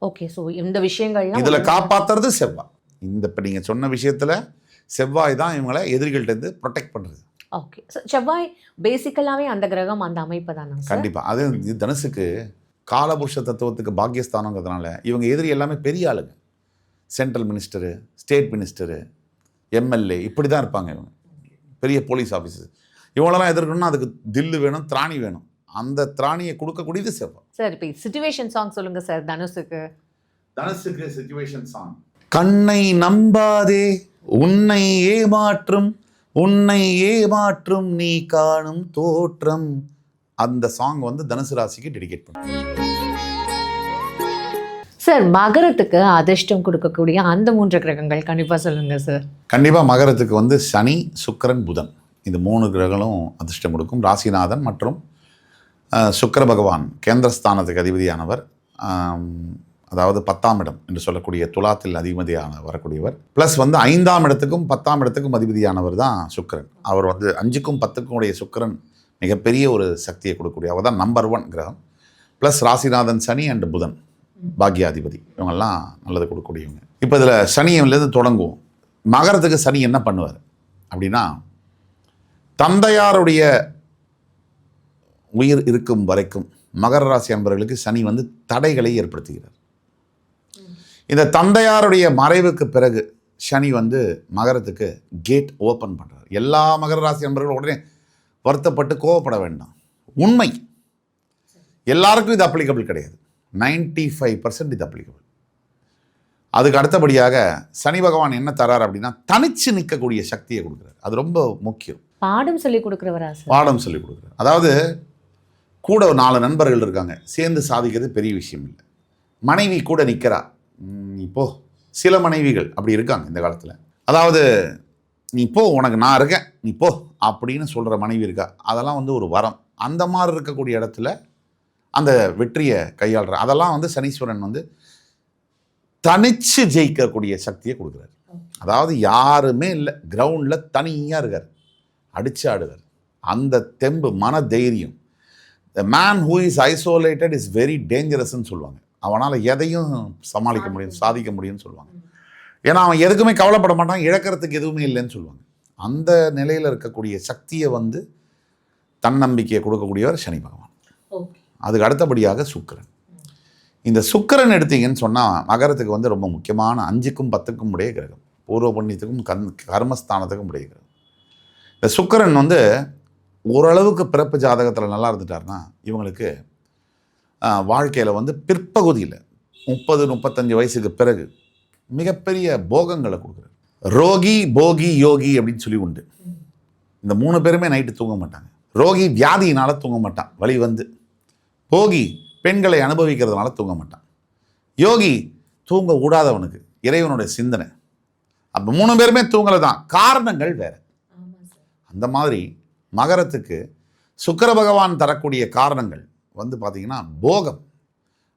ஓகே, ஸோ இந்த விஷயங்கள் இதில் காப்பாற்றுறது செவ்வாய். இப்போ நீங்கள் சொன்ன விஷயத்தில் செவ்வாய் தான் இவங்களை எதிரிகள்கிட்டருந்து ப்ரொடெக்ட் பண்ணுறது. ஓகே, ஸோ செவ்வாய் பேசிக்கலாகவே அந்த கிரகம், அந்த அமைப்பு தானே? கண்டிப்பாக. அது தனுசுக்கு காலபுருஷ தத்துவத்துக்கு பாக்கியஸ்தானங்கிறதுனால இவங்க எதிரி எல்லாமே பெரிய ஆளுங்க. Central minister, state minister, MLA, இப்படி தான் இருப்பாங்க. இவங்க பெரிய போலீஸ் ஆஃபீஸர். இவங்களெல்லாம் எதிர்க்கணும்னா அதுக்கு தில்லு வேணும், திராணி வேணும். அந்த திராணியை கொடுக்கக்கூடியது செவ்வாய். சார், இப்போ சிச்சுவேஷன் சாங் சொல்லுங்க சார். தனுசுக்கு சிச்சுவேஷன் சாங். கண்ணை நம்பாதே, உன்னை ஏமாற்றும் நீ காணும் தோற்றம். அந்த சாங் வந்து தனுசு ராசிக்கு டெடிகேட் பண்ணுறேன். சார், மகரத்துக்கு அதிர்ஷ்டம் கொடுக்கக்கூடிய அந்த 3 கிரகங்கள் கண்டிப்பாக சொல்லுங்க சார். கண்டிப்பாக மகரத்துக்கு வந்து சனி, சுக்கிரன், புதன், இந்த 3 கிரகங்களும் அதிர்ஷ்டம் கொடுக்கும். ராசிநாதன் மற்றும் சுக்கிர பகவான் கேந்திரஸ்தானத்துக்கு அதிபதியானவர், அதாவது 10ஆம் இடம் என்று சொல்லக்கூடிய துலாத்தில் அதிபதியான வரக்கூடியவர். ப்ளஸ் வந்து 5ஆம் இடத்துக்கும் 10ஆம் இடத்துக்கும் அதிபதியானவர் தான் சுக்கிரன். அவர் வந்து 5க்கும் 10க்கும் உடைய சுக்கிரன் மிகப்பெரிய ஒரு சக்தியை கொடுக்கக்கூடிய அவர் தான் நம்பர் 1 கிரகம். ப்ளஸ் ராசிநாதன் சனி அண்ட் புதன் பாக்யாதிபதி, இவங்கெல்லாம் நல்லது கொடுக்கக்கூடியவங்க. இப்போ இதில் சனியிலேருந்து தொடங்குவோம். மகரத்துக்கு சனி என்ன பண்ணுவார் அப்படின்னா, தந்தையாருடைய உயிர் இருக்கும் வரைக்கும் மகர ராசி அன்பர்களுக்கு சனி வந்து தடைகளை ஏற்படுத்துகிறார். இந்த தந்தையாருடைய மறைவுக்கு பிறகு சனி வந்து மகரத்துக்கு கேட் ஓப்பன் பண்ணுறார். எல்லா மகர ராசி அன்பர்களும் உடனே வருத்தப்பட்டு கோவப்பட வேண்டாம். உண்மை, எல்லாருக்கும் இது அப்ளிகபிள் கிடையாது. 95% இது அப்ளிகபிள். அதுக்கு அடுத்தபடியாக சனி பகவான் என்ன தரார் அப்படின்னா, தனிச்சு நிற்கக்கூடிய சக்தியை கொடுக்குறாரு. அது ரொம்ப முக்கியம். பாடம் சொல்லி கொடுக்குறவரா? பாடம் சொல்லி கொடுக்குறாரு. அதாவது கூட 4 நண்பர்கள் இருக்காங்க, சேர்ந்து சாதிக்கிறது பெரிய விஷயம் இல்லை. மனைவி கூட நிற்கிறா. இப்போது சில மனைவிகள் அப்படி இருக்காங்க இந்த காலத்தில். அதாவது நீ போ, உனக்கு நான் இருக்கேன், நீ போ அப்படின்னு சொல்கிற மனைவி இருக்கா. அதெல்லாம் வந்து ஒரு வரம். அந்த மாதிரி இருக்கக்கூடிய இடத்துல அந்த வெற்றியை கையாளுற, அதெல்லாம் வந்து சனீஸ்வரன் வந்து தனிச்சு ஜெயிக்கக்கூடிய சக்தியை கொடுக்குறாரு. அதாவது யாருமே இல்லை, கிரவுண்டில் தனியாக இருக்கார், அடிச்சு ஆடுவார். அந்த தெம்பு, மன தைரியம். The man who is isolated is very டேஞ்சரஸ்ன்னு சொல்லுவாங்க. அவனால் எதையும் சமாளிக்க முடியும், சாதிக்க முடியும்னு சொல்லுவாங்க. ஏன்னா அவன் எதுக்குமே கவலைப்பட மாட்டான், இழக்கிறதுக்கு எதுவுமே இல்லைன்னு சொல்லுவாங்க. அந்த நிலையில் இருக்கக்கூடிய சக்தியை வந்து தன்னம்பிக்கையை கொடுக்கக்கூடியவர் சனி பகவான். அதுக்கு அடுத்தபடியாக சுக்கிரன். இந்த சுக்கிரன் எடுத்தீங்கன்னு சொன்னால் மகரத்துக்கு வந்து ரொம்ப முக்கியமான 5க்கும் 10க்கும் உடைய கிரகம். பூர்வ புண்ணியத்துக்கும் கர்மஸ்தானத்துக்கும் உடைய கிரகம். இந்த சுக்கிரன் வந்து ஓரளவுக்கு பிறப்பு ஜாதகத்தில் நல்லா இருந்துட்டார்னா இவங்களுக்கு வாழ்க்கையில் வந்து பிற்பகுதியில் 30-35 வயசுக்கு பிறகு மிகப்பெரிய போகங்களை கொடுக்குறாரு. ரோகி, போகி, யோகி அப்படின்னு சொல்லி உண்டு. இந்த 3 பேருமே நைட்டு தூங்க மாட்டாங்க. ரோகி வியாதியினால தூங்க மாட்டான், வலி வந்து. போகி பெண்களை அனுபவிக்கிறதுனால தூங்க மாட்டான். யோகி தூங்க கூடாதவனுக்கு இறைவனுடைய சிந்தனை. அப்போ 3 பேருமே தூங்கலை தான், காரணங்கள் வேற. அந்த மாதிரி மகரத்துக்கு சுக்கிர பகவான் தரக்கூடிய காரணங்கள் வந்து பார்த்தீங்கன்னா போகம்,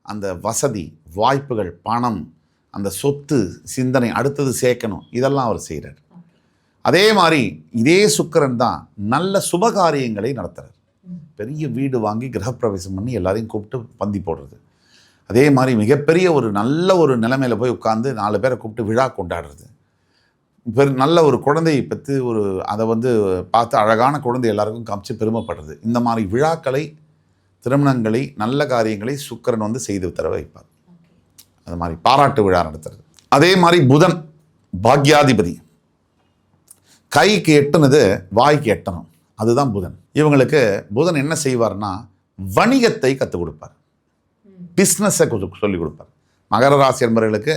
அந்த வசதி வாய்ப்புகள், பணம், அந்த சொத்து சிந்தனை, அடுத்தது சேர்க்கணும், இதெல்லாம் அவர் செய்கிறார். அதே மாதிரி இதே சுக்கிரன் தான் நல்ல சுபகாரியங்களை நடத்துகிறார். பெரிய வீடு வாங்கி கிரகப்பிரவேசம் பண்ணி எல்லாரையும் கூப்பிட்டு பந்தி போடுறது. அதே மாதிரி மிகப்பெரிய ஒரு நல்ல ஒரு நிலைமையில் போய் உட்காந்து 4 பேரை கூப்பிட்டு விழா கொண்டாடுறது. நல்ல ஒரு குழந்தையை பற்றி அதை வந்து பார்த்து அழகான குழந்தை எல்லாருக்கும் காமிச்சு பெருமைப்படுறது. இந்த மாதிரி விழாக்களை, திருமணங்களை, நல்ல காரியங்களை சுக்கிரன் வந்து செய்து தர வைப்பார். அது மாதிரி பாராட்டு விழா நடத்துறது. அதே மாதிரி புதன் பாக்யாதிபதி, கைக்கு எட்டுனது வாய்க்கு எட்டணும், அதுதான் புதன். இவங்களுக்கு புதன் என்ன செய்வார்னா வணிகத்தை கற்றுக் கொடுப்பார், பிஸ்னஸை சொல்லிக் கொடுப்பார். மகர ராசி என்பவர்களுக்கு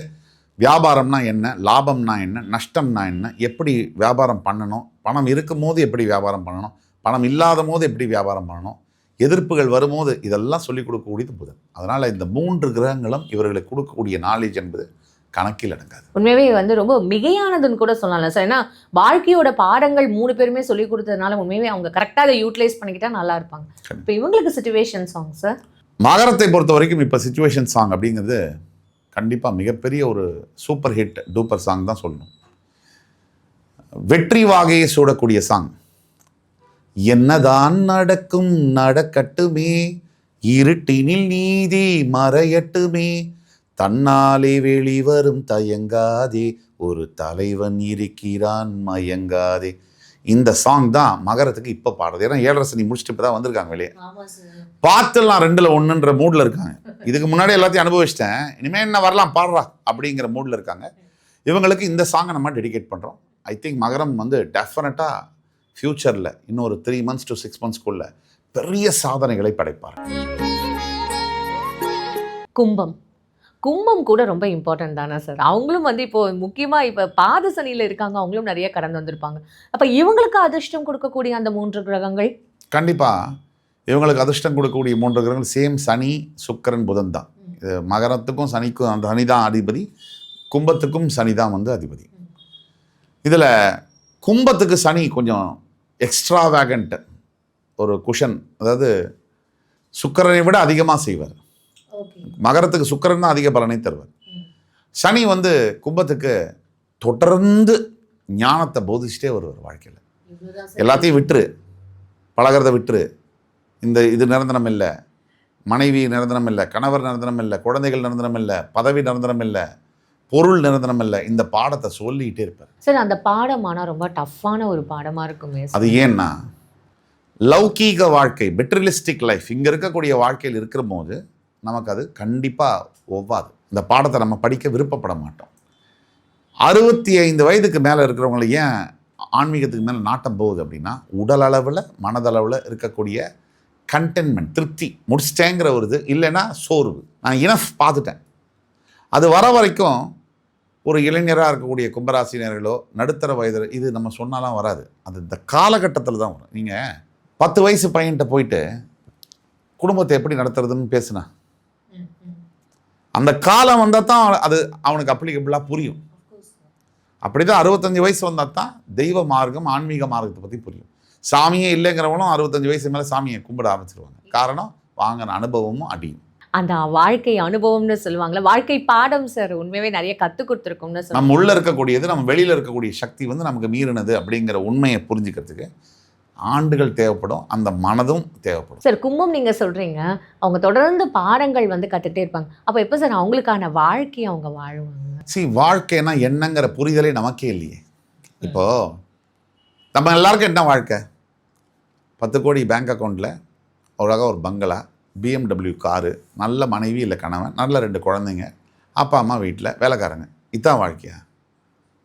வியாபாரம்னா என்ன, லாபம்னா என்ன, நஷ்டம்னா என்ன, எப்படி வியாபாரம் பண்ணணும், பணம் இருக்கும் போது எப்படி வியாபாரம் பண்ணணும், பணம் இல்லாத போது எப்படி வியாபாரம் பண்ணணும், எதிர்ப்புகள் வரும்போது இதெல்லாம் சொல்லிக் கொடுக்கக்கூடியது புதன். அதனால் இந்த 3 கிரகங்களும் இவர்களுக்கு கொடுக்கக்கூடிய நாலேஜ் என்பது கணக்கில் அடங்காது. உண்மையாகவே வந்து ரொம்ப மிகையானதுன்னு கூட சொல்லலாம் சார். ஏன்னா வாழ்க்கையோட பாடங்கள் 3 பேருமே சொல்லி கொடுத்ததுனால உண்மையாகவே அவங்க கரெக்டாக அதை யூட்டிலைஸ் பண்ணிக்கிட்டா நல்லா இருப்பாங்க. இப்போ இவங்களுக்கு சிச்சுவேஷன் சாங் சார், மகரத்தை பொறுத்த வரைக்கும் இப்போ சிச்சுவேஷன் சாங் அப்படிங்கிறது கண்டிப்பாக மிகப்பெரிய ஒரு சூப்பர் ஹிட் டூப்பர் சாங் தான் சொல்லணும். வெற்றி வாகையை சூடக்கூடிய சாங். என்னதான் நடக்கும் நடக்கட்டுமே, இருட்டினில் நீதி மறையட்டுமே, தன்னாலே வெளிவரும் தயங்காதே, ஒரு தலைவன் இருக்கிறான் மயங்காதே. இந்த சாங் தான் மகரத்துக்கு இப்போ பாடுறது. ஏன்னா 7.5 சனி முடிச்சுட்டு இப்போ தான் வந்திருக்காங்க வெளியே. பார்த்துலாம் 2ல் 1ன்ற மூடில் இருக்காங்க. இதுக்கு முன்னாடி எல்லாத்தையும் அனுபவிச்சிட்டேன், இனிமேல் என்ன வரலாம் பாடுறா அப்படிங்கிற மூடில் இருக்காங்க. இவங்களுக்கு இந்த சாங்கை நம்ம டெடிகேட் பண்ணுறோம். ஐ திங்க் மகரம் வந்து டெஃபினட்டாக ஃப்யூச்சரில் இன்னொரு 3 months to 6 monthsக்குள்ள பெரிய சாதனைகளை படைப்பார். கும்பம் கூட ரொம்ப இம்பார்ட்டன்ட் தானே சார். அவங்களும் வந்து இப்போ முக்கியமாக இப்போ பாத சனியில் இருக்காங்க, அவங்களும் நிறைய கடந்து வந்திருப்பாங்க. அப்போ இவங்களுக்கு அதிர்ஷ்டம் கொடுக்கக்கூடிய அந்த 3 கிரகங்கள், கண்டிப்பாக இவங்களுக்கு அதிர்ஷ்டம் கொடுக்கக்கூடிய 3 கிரகங்கள் சேம் சனி, சுக்கிரன், புதன் தான். இது மகரத்துக்கும் சனிக்கும் அந்த சனி தான் அதிபதி, கும்பத்துக்கும் சனி தான் வந்து அதிபதி. இதில் கும்பத்துக்கு சனி கொஞ்சம் எக்ஸ்ட்ராவேகண்ட் ஒரு குஷன், அதாவது சுக்கிரனை விட அதிகமாக செய்வார். மகரத்துக்கு சுக்கிரன் தான் அதிக பலனை தருவார். சனி வந்து கும்பத்துக்கு தொடர்ந்து ஞானத்தை போதிச்சுட்டே வருவார். வாழ்க்கையில் எல்லாத்தையும் விட்டுரு, பழகிறத விட்டுரு, இது நிரந்தரம் இல்லை, மனைவி நிரந்தரம் இல்லை, கணவர் நிரந்தரம் இல்லை, குழந்தைகள் நிரந்தரம் இல்லை, பதவி நிரந்தரம் இல்லை, பொருள் நிரந்தரம் இல்லை, இந்த பாடத்தை சொல்லிகிட்டே இருப்பார். சார் அந்த பாடம் ஆனால் ரொம்ப டஃப்பான ஒரு பாடமாக இருக்குமே. அது ஏன்னா லௌகீக வாழ்க்கை, மெட்டீரியலிஸ்டிக் லைஃப் இங்கே இருக்கக்கூடிய வாழ்க்கையில் இருக்கிற போது நமக்கு அது கண்டிப்பாக ஒவ்வாது. இந்த பாடத்தை நம்ம படிக்க விருப்பப்பட மாட்டோம். 65 வயதுக்கு மேலே இருக்கிறவங்களை ஏன் ஆன்மீகத்துக்கு மேலே நாட்டம் போகுது அப்படின்னா, உடல் அளவில் மனதளவில் இருக்கக்கூடிய கண்டென்மெண்ட், திருப்தி, முடிச்சிட்டேங்கிற ஒரு இது இல்லைன்னா சோர்வு, நான் இனஃப் பார்த்துட்டேன். அது வர வரைக்கும் ஒரு இளைஞராக இருக்கக்கூடிய கும்பராசினியர்களோ நடுத்தர வயது இது நம்ம சொன்னாலாம் வராது. அது இந்த காலகட்டத்தில் தான் வரும். நீங்கள் 10 வயசு பையன்கிட்ட போயிட்டு குடும்பத்தை எப்படி நடத்துறதுன்னு பேசுனா அந்த காலம் வந்தால் தான் அது அவனுக்கு அப்ளிகபிளாக புரியும். அப்படி தான் 65 வயசு வந்தால் தான் தெய்வ மார்க்கம், ஆன்மீக மார்க்கத்தை பற்றி புரியும். சாமியே இல்லைங்கிறவங்களும் 65 வயசு மேலே சாமியை கும்பிட ஆரம்பிச்சிருவாங்க. காரணம் வாங்கின அனுபவமும் அடியும். அந்த வாழ்க்கை அனுபவம்னு சொல்லுவாங்களே, வாழ்க்கை பாடம் சார் உண்மையாகவே நிறைய கற்றுக் கொடுத்துருக்கோம்னு சொல்லுவாங்க. நம்ம உள்ளே இருக்கக்கூடியது, நம்ம வெளியில் இருக்கக்கூடிய சக்தி வந்து நமக்கு மீறினது அப்படிங்கிற உண்மையை புரிஞ்சுக்கிறதுக்கு ஆண்டுகள் தேவைப்படும், அந்த மனதும் தேவைப்படும். சார் கும்பம் நீங்கள் சொல்கிறீங்க, அவங்க தொடர்ந்து பாடங்கள் வந்து கற்றுட்டே இருப்பாங்க. அப்போ எப்போ சார் அவங்களுக்கான வாழ்க்கையை அவங்க வாழ்வாங்க? வாழ்க்கைன்னா என்னங்கிற புரிதலே நமக்கே இல்லையே. இப்போது நம்ம எல்லாருக்கும் என்ன வாழ்க்கை? 10 கோடி பேங்க் அக்கௌண்ட்டில் அவ்வளோகா ஒரு பங்களா, BMW காரு, நல்ல மனைவி இல்லை கணவன், நல்ல 2 குழந்தைங்க, அப்பா அம்மா வீட்டில் வேலைக்காரங்க, இதுதான் வாழ்க்கையா?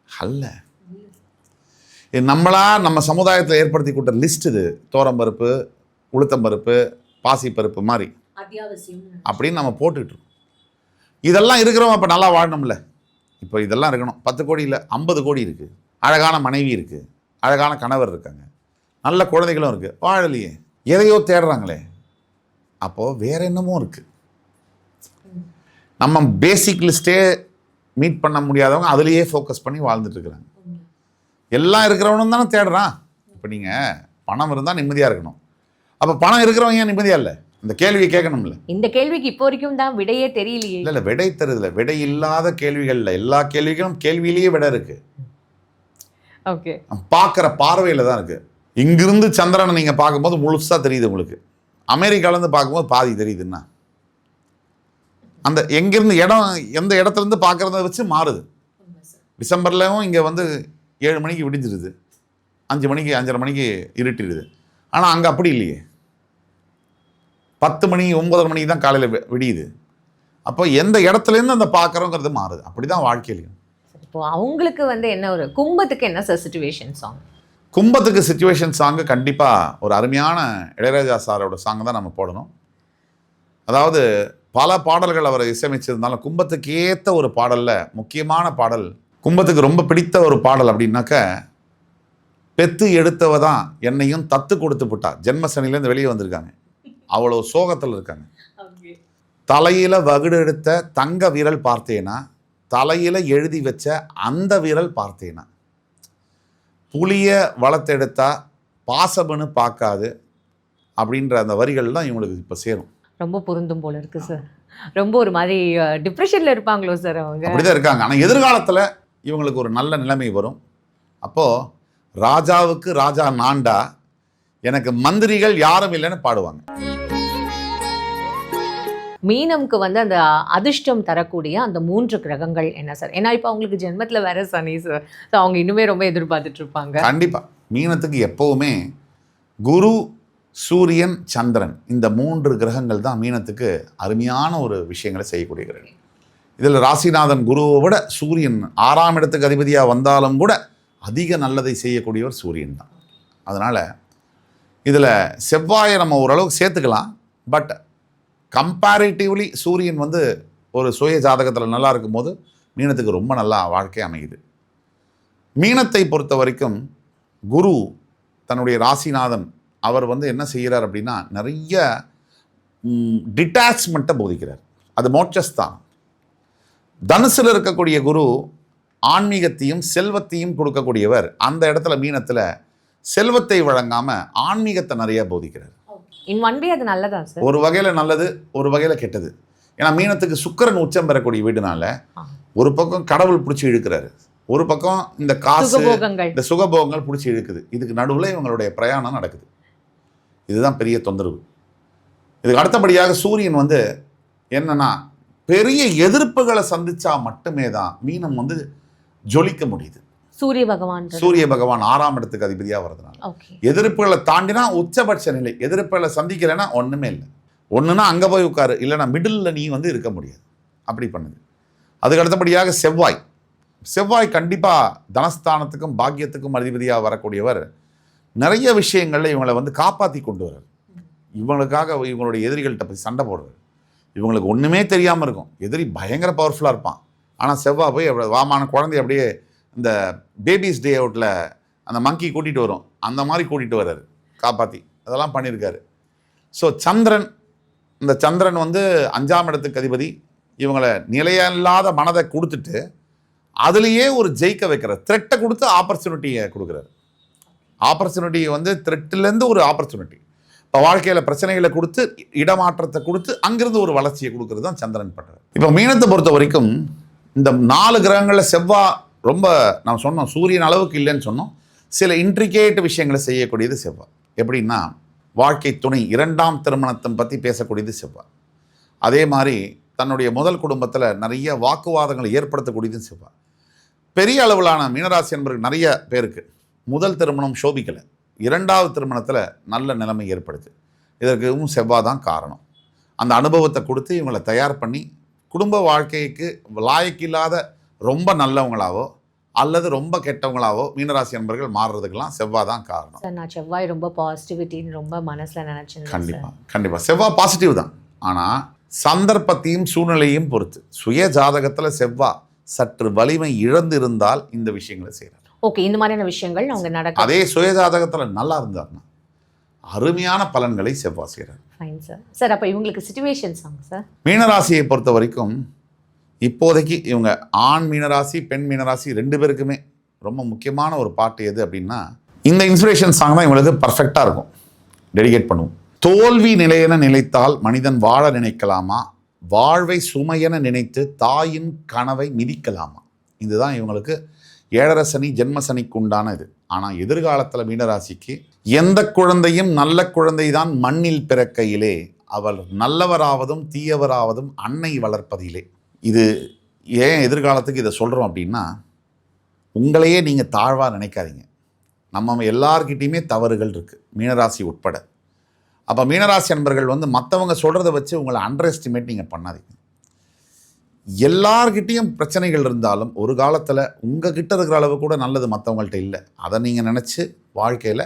அல்ல. நம்ம சமுதாயத்தில் ஏற்படுத்தி கொடுத்த லிஸ்ட் இது. தோரம்பருப்பு, உளுத்தம்பருப்பு, பாசிப்பருப்பு மாதிரி அப்படின்னு நம்ம போட்டுக்கிட்டு இருக்கோம். இதெல்லாம் இருக்கிறவங்க அப்போ நல்லா வாழணும்ல. இப்போ இதெல்லாம் இருக்கணும். 10 கோடி இல்லை, 50 கோடி இருக்குது. அழகான மனைவி இருக்குது, அழகான கணவர் இருக்காங்க, நல்ல குழந்தைகளும் இருக்குது, வாழலையே, எதையோ தேடுறாங்களே. அப்போது வேற என்னமோ இருக்குது. நம்ம பேசிக் லிஸ்ட்டே மீட் பண்ண முடியாதவங்க அதுலேயே ஃபோக்கஸ் பண்ணி வாழ்ந்துட்டு இருக்கிறாங்க. எல்லாம் இருக்கிறவனும் தானே தேடுறான். இப்போ நீங்கள் பணம் இருந்தால் நிம்மதியாக இருக்கணும். அப்போ பணம் இருக்கிறவங்க ஏன் நிம்மதியாக இல்லை? இந்த கேள்வியை கேட்கணும்ல. இந்த கேள்விக்கு இப்போ வரைக்கும் தான் விடையே தெரியலையே. இல்லை விடை தருதில்லை. விடை இல்லாத கேள்விகள்ல எல்லா கேள்விகளும் கேள்வியிலேயே விடை இருக்கு. ஓகே, பார்க்குற பார்வையில் தான் இருக்கு. இங்கிருந்து சந்திரனை நீங்கள் பார்க்கும்போது முழுசாக தெரியுது உங்களுக்கு. அமெரிக்காவிலேருந்து பார்க்கும்போது பாதி தெரியுதுன்னா அந்த எங்கிருந்து எந்த இடத்துலேருந்து பார்க்குறத வச்சு மாறுது. டிசம்பர்லையும் இங்கே 7 மணிக்கு விடிஞ்சிருது, 5 மணிக்கு 5:30 மணிக்கு இருட்டிடுது. ஆனால் அங்கே அப்படி இல்லையே. 10 மணி 9 மணிக்கு தான் காலையில் விடியுது. அப்போ எந்த இடத்துலேருந்து அந்த பார்க்குறோங்கிறது மாறுது. அப்படி தான் வாழ்க்கையிலையும். இப்போ அவங்களுக்கு என்ன ஒரு கும்பத்துக்கு என்ன சார் சிச்சுவேஷன் சாங்? கும்பத்துக்கு சிச்சுவேஷன் சாங்கு கண்டிப்பாக ஒரு அருமையான இளையராஜா சாரோட சாங் தான் நம்ம போடணும். அதாவது பல பாடல்கள் அவர் இசையமைச்சிருந்தாலும் கும்பத்துக்கு ஏற்ற ஒரு பாடலில் முக்கியமான பாடல், கும்பத்துக்கு ரொம்ப பிடித்த ஒரு பாடல் அப்படின்னாக்க, பெத்து எடுத்தவ தான் என்னையும் தத்து கொடுத்து விட்டா. ஜென்மசனிலேருந்து வெளியே வந்திருக்காங்க, அவ்வளோ சோகத்தில் இருக்காங்க. தலையில் வகுடு எடுத்த தங்க விரல் பார்த்தேனா, தலையில் எழுதி வச்ச அந்த விரல் பார்த்தேனா, புளிய வளர்த்தெடுத்தா பாசபன்னு பார்க்காது அப்படின்ற அந்த வரிகள் தான் இவங்களுக்கு இப்போ சேரும். ரொம்ப பொருந்தும் போல இருக்கு சார். ரொம்ப ஒரு மாதிரி டிப்ரெஷனில் இருப்பாங்களோ சார் அவங்க? அப்படிதான் இருக்காங்க. ஆனால் எதிர்காலத்தில் இவங்களுக்கு ஒரு நல்ல நிலைமை வரும். அப்போது ராஜாவுக்கு ராஜா நான்டா, எனக்கு மந்திரிகள் யாரும் இல்லைன்னு பாடுவாங்க. மீனம்க்கு அந்த அதிர்ஷ்டம் தரக்கூடிய அந்த 3 கிரகங்கள் என்ன சார்? ஏன்னா இப்போ அவங்களுக்கு ஜென்மத்தில் வேற சனி சார். ஸோ அவங்க இன்னுமே ரொம்ப எதிர்பார்த்துட்டு இருப்பாங்க. கண்டிப்பாக மீனத்துக்கு எப்போவுமே குரு, சூரியன், சந்திரன் இந்த 3 கிரகங்கள் தான் மீனத்துக்கு அருமையான ஒரு விஷயங்களை செய்யக்கூடிய கிரகம். இதில் ராசிநாதன் குருவை விட சூரியன் 6ஆம் இடத்துக்கு அதிபதியாக வந்தாலும் கூட அதிக நல்லதை செய்யக்கூடியவர் சூரியன் தான். அதனால் இதில் செவ்வாயை நம்ம ஓரளவுக்கு சேர்த்துக்கலாம். பட் கம்பேரிட்டிவ்லி சூரியன் ஒரு சுய ஜாதகத்தில் நல்லா இருக்கும்போது மீனத்துக்கு ரொம்ப நல்லா வாழ்க்கை அமையுது. மீனத்தை பொறுத்த வரைக்கும் குரு தன்னுடைய ராசிநாதன் அவர் என்ன செய்கிறார் அப்படின்னா, நிறைய டிட்டாச்மெண்ட்டை போதிக்கிறார். அது மோட்சஸ்தான். தனுசில் இருக்கக்கூடிய குரு ஆன்மீகத்தையும் செல்வத்தையும் கொடுக்கக்கூடியவர். அந்த இடத்துல மீனத்தில் செல்வத்தை வழங்காமல் ஆன்மீகத்தை நிறைய போதிக்கிறார். அது நல்லதா சார்? ஒரு வகையில் நல்லது, ஒரு வகையில் கெட்டது. ஏன்னா மீனத்துக்கு சுக்கிரன் உச்சம் பெறக்கூடிய வீடுனால ஒரு பக்கம் கடவுள் பிடிச்சி இழுக்கிறாரு, ஒரு பக்கம் இந்த காசு, இந்த சுகபோகங்கள் பிடிச்சி இழுக்குது. இதுக்கு நடுவில் இவங்களுடைய பிரயாணம் நடக்குது. இதுதான் பெரிய தொந்தரவு. இதுக்கு அடுத்தபடியாக சூரியன் என்னன்னா, பெரிய எதிர்ப்புகளை சந்திச்சா மட்டுமே தான் மீனம் ஜொலிக்க முடியுது. சூரிய பகவான் 6ஆம் இடத்துக்கு அதிபதியாக வருதுனால எதிர்ப்புகளை தாண்டினா உச்சபட்ச நிலை. எதிர்ப்புகளை சந்திக்கலைன்னா ஒன்றுமே இல்லை. ஒன்றுனா அங்கே போய் உட்காரு, இல்லைன்னா மிடில் நீ இருக்க முடியாது. அப்படி பண்ணுது. அதுக்கு அடுத்தபடியாக செவ்வாய் கண்டிப்பாக தனஸ்தானத்துக்கும் பாக்கியத்துக்கும் அதிபதியாக வரக்கூடியவர். நிறைய விஷயங்களில் இவங்களை காப்பாற்றி கொண்டு வர்றார். இவங்களுக்காக இவங்களுடைய எதிரிகள்கிட்ட போய் சண்டை போடுறாரு. இவங்களுக்கு ஒன்றுமே தெரியாமல் இருக்கும். எதிரி பயங்கர பவர்ஃபுல்லாக இருப்பான். ஆனால் செவ்வாய் போய் வாமான குழந்தை அப்படியே இந்த பேபிஸ் டே அவுட்டில் அந்த மங்கி கூட்டிகிட்டு வரும், அந்த மாதிரி கூட்டிகிட்டு வர்றாரு காப்பாற்றி. அதெல்லாம் பண்ணியிருக்காரு. ஸோ இந்த சந்திரன் 5ஆம் இடத்துக்கு அதிபதி. இவங்களை நிலையில்லாத மனதை கொடுத்துட்டு அதுலேயே ஒரு ஜெயிக்க வைக்கிறார். த்ரெட்டை கொடுத்து ஆப்பர்ச்சுனிட்டியை கொடுக்குறாரு. ஆப்பர்ச்சுனிட்டியை த்ரெட்டிலேருந்து ஒரு ஆப்பர்ச்சுனிட்டி. இப்போ வாழ்க்கையில் பிரச்சனைகளை கொடுத்து இடமாற்றத்தை கொடுத்து அங்கிருந்து ஒரு வளர்ச்சியை கொடுக்கறது தான் சந்திரன் பண்ணுறாரு. இப்போ மீனத்தை பொறுத்த வரைக்கும் இந்த 4 கிரகங்களில் செவ்வாய் ரொம்ப நாம் சொன்னோம் சூரியன் அளவுக்கு இல்லைன்னு சொன்னோம். சில இன்ட்ரிகேட் விஷயங்களை செய்யக்கூடியது செவ்வாய். எப்படின்னா, வாழ்க்கை துணை 2ஆம் திருமணத்தை பற்றி பேசக்கூடியது செவ்வாய். அதே மாதிரி தன்னுடைய முதல் குடும்பத்தில் நிறைய வாக்குவாதங்களை ஏற்படுத்தக்கூடியது செவ்வாய். பெரிய அளவிலான மீனராசி என்பவர்கள் நிறைய பேருக்கு முதல் திருமணம் சோபிக்கலை, 2ஆவது திருமணத்தில் நல்ல நிலைமை ஏற்படுது. இதற்கும் செவ்வாய் தான் காரணம். அந்த அனுபவத்தை கொடுத்து இவங்களை தயார் பண்ணி குடும்ப வாழ்க்கைக்கு லாயக்கில்லாத ரொம்ப நல்லவங்களாவோ அல்லது ரொம்ப கெட்டவங்களாவோ மீனராசி அன்பர்கள் மாறுறதுக்கெல்லாம் செவ்வாய் தான் காரணம். சார் நான் செவ்வாய் ரொம்ப பாசிட்டிவிட்டின்னு ரொம்ப மனசில் நினச்சேன். கண்டிப்பாக செவ்வாய் பாசிட்டிவ் தான். ஆனால் சந்தர்ப்பத்தையும் சூழ்நிலையும் பொறுத்து சுய ஜாதகத்தில் செவ்வாய் சற்று வலிமை இழந்து இருந்தால் இந்த விஷயங்களை செய்கிறார். ஓகே, இந்த மாதிரியான விஷயங்கள் அவங்க நடக்கும். அதே சுய ஜாதகத்தில் நல்லா இருந்தார்னா அருமையான பலன்களை செவ்வாய் செய்கிறார். Fine sir. சார் அப்போ இவங்களுக்கு சிச்சுவேஷன்ஸ் சார் மீனராசியை பொறுத்த வரைக்கும் இப்போதைக்கு இவங்க ஆண் மீனராசி பெண் மீனராசி 2 பேருக்குமே ரொம்ப முக்கியமான ஒரு பாட்டு எது அப்படின்னா இந்த இன்ஸ்பிரேஷன் சாங் தான் இவங்களுக்கு பர்ஃபெக்டாக இருக்கும். டெடிகேட் பண்ணுவோம். தோல்வி நிலையென நினைத்தால் மனிதன் வாழ நினைக்கலாமா, வாழ்வை சுமையென நினைத்து தாயின் கனவை மிதிக்கலாமா. இதுதான் இவங்களுக்கு 7.5 சனி ஜென்ம சனிக்கு உண்டான இது. ஆனால் எதிர்காலத்தில் மீனராசிக்கு எந்த குழந்தையும் நல்ல குழந்தை தான் மண்ணில் பிறக்கையிலே அவர் நல்லவராவதும் தீயவராவதும் அன்னை வளர்ப்பதிலே. இது ஏன் எதிர்காலத்துக்கு இதை சொல்கிறோம் அப்படின்னா உங்களையே நீங்கள் தாழ்வாக நினைக்காதீங்க. நம்ம எல்லார்கிட்டையுமே தவறுகள் இருக்குது, மீனராசி உட்பட. அப்போ மீனராசி அன்பர்கள் மற்றவங்க சொல்கிறத வச்சு உங்களை அண்டர் எஸ்டிமேட் நீங்கள் பண்ணாதீங்க. எல்லார்கிட்டையும் பிரச்சனைகள் இருந்தாலும் ஒரு காலத்தில் உங்ககிட்ட இருக்கிற அளவு கூட நல்லது மற்றவங்கள்ட்ட இல்லை. அதை நீங்கள் நினச்சி வாழ்க்கையில்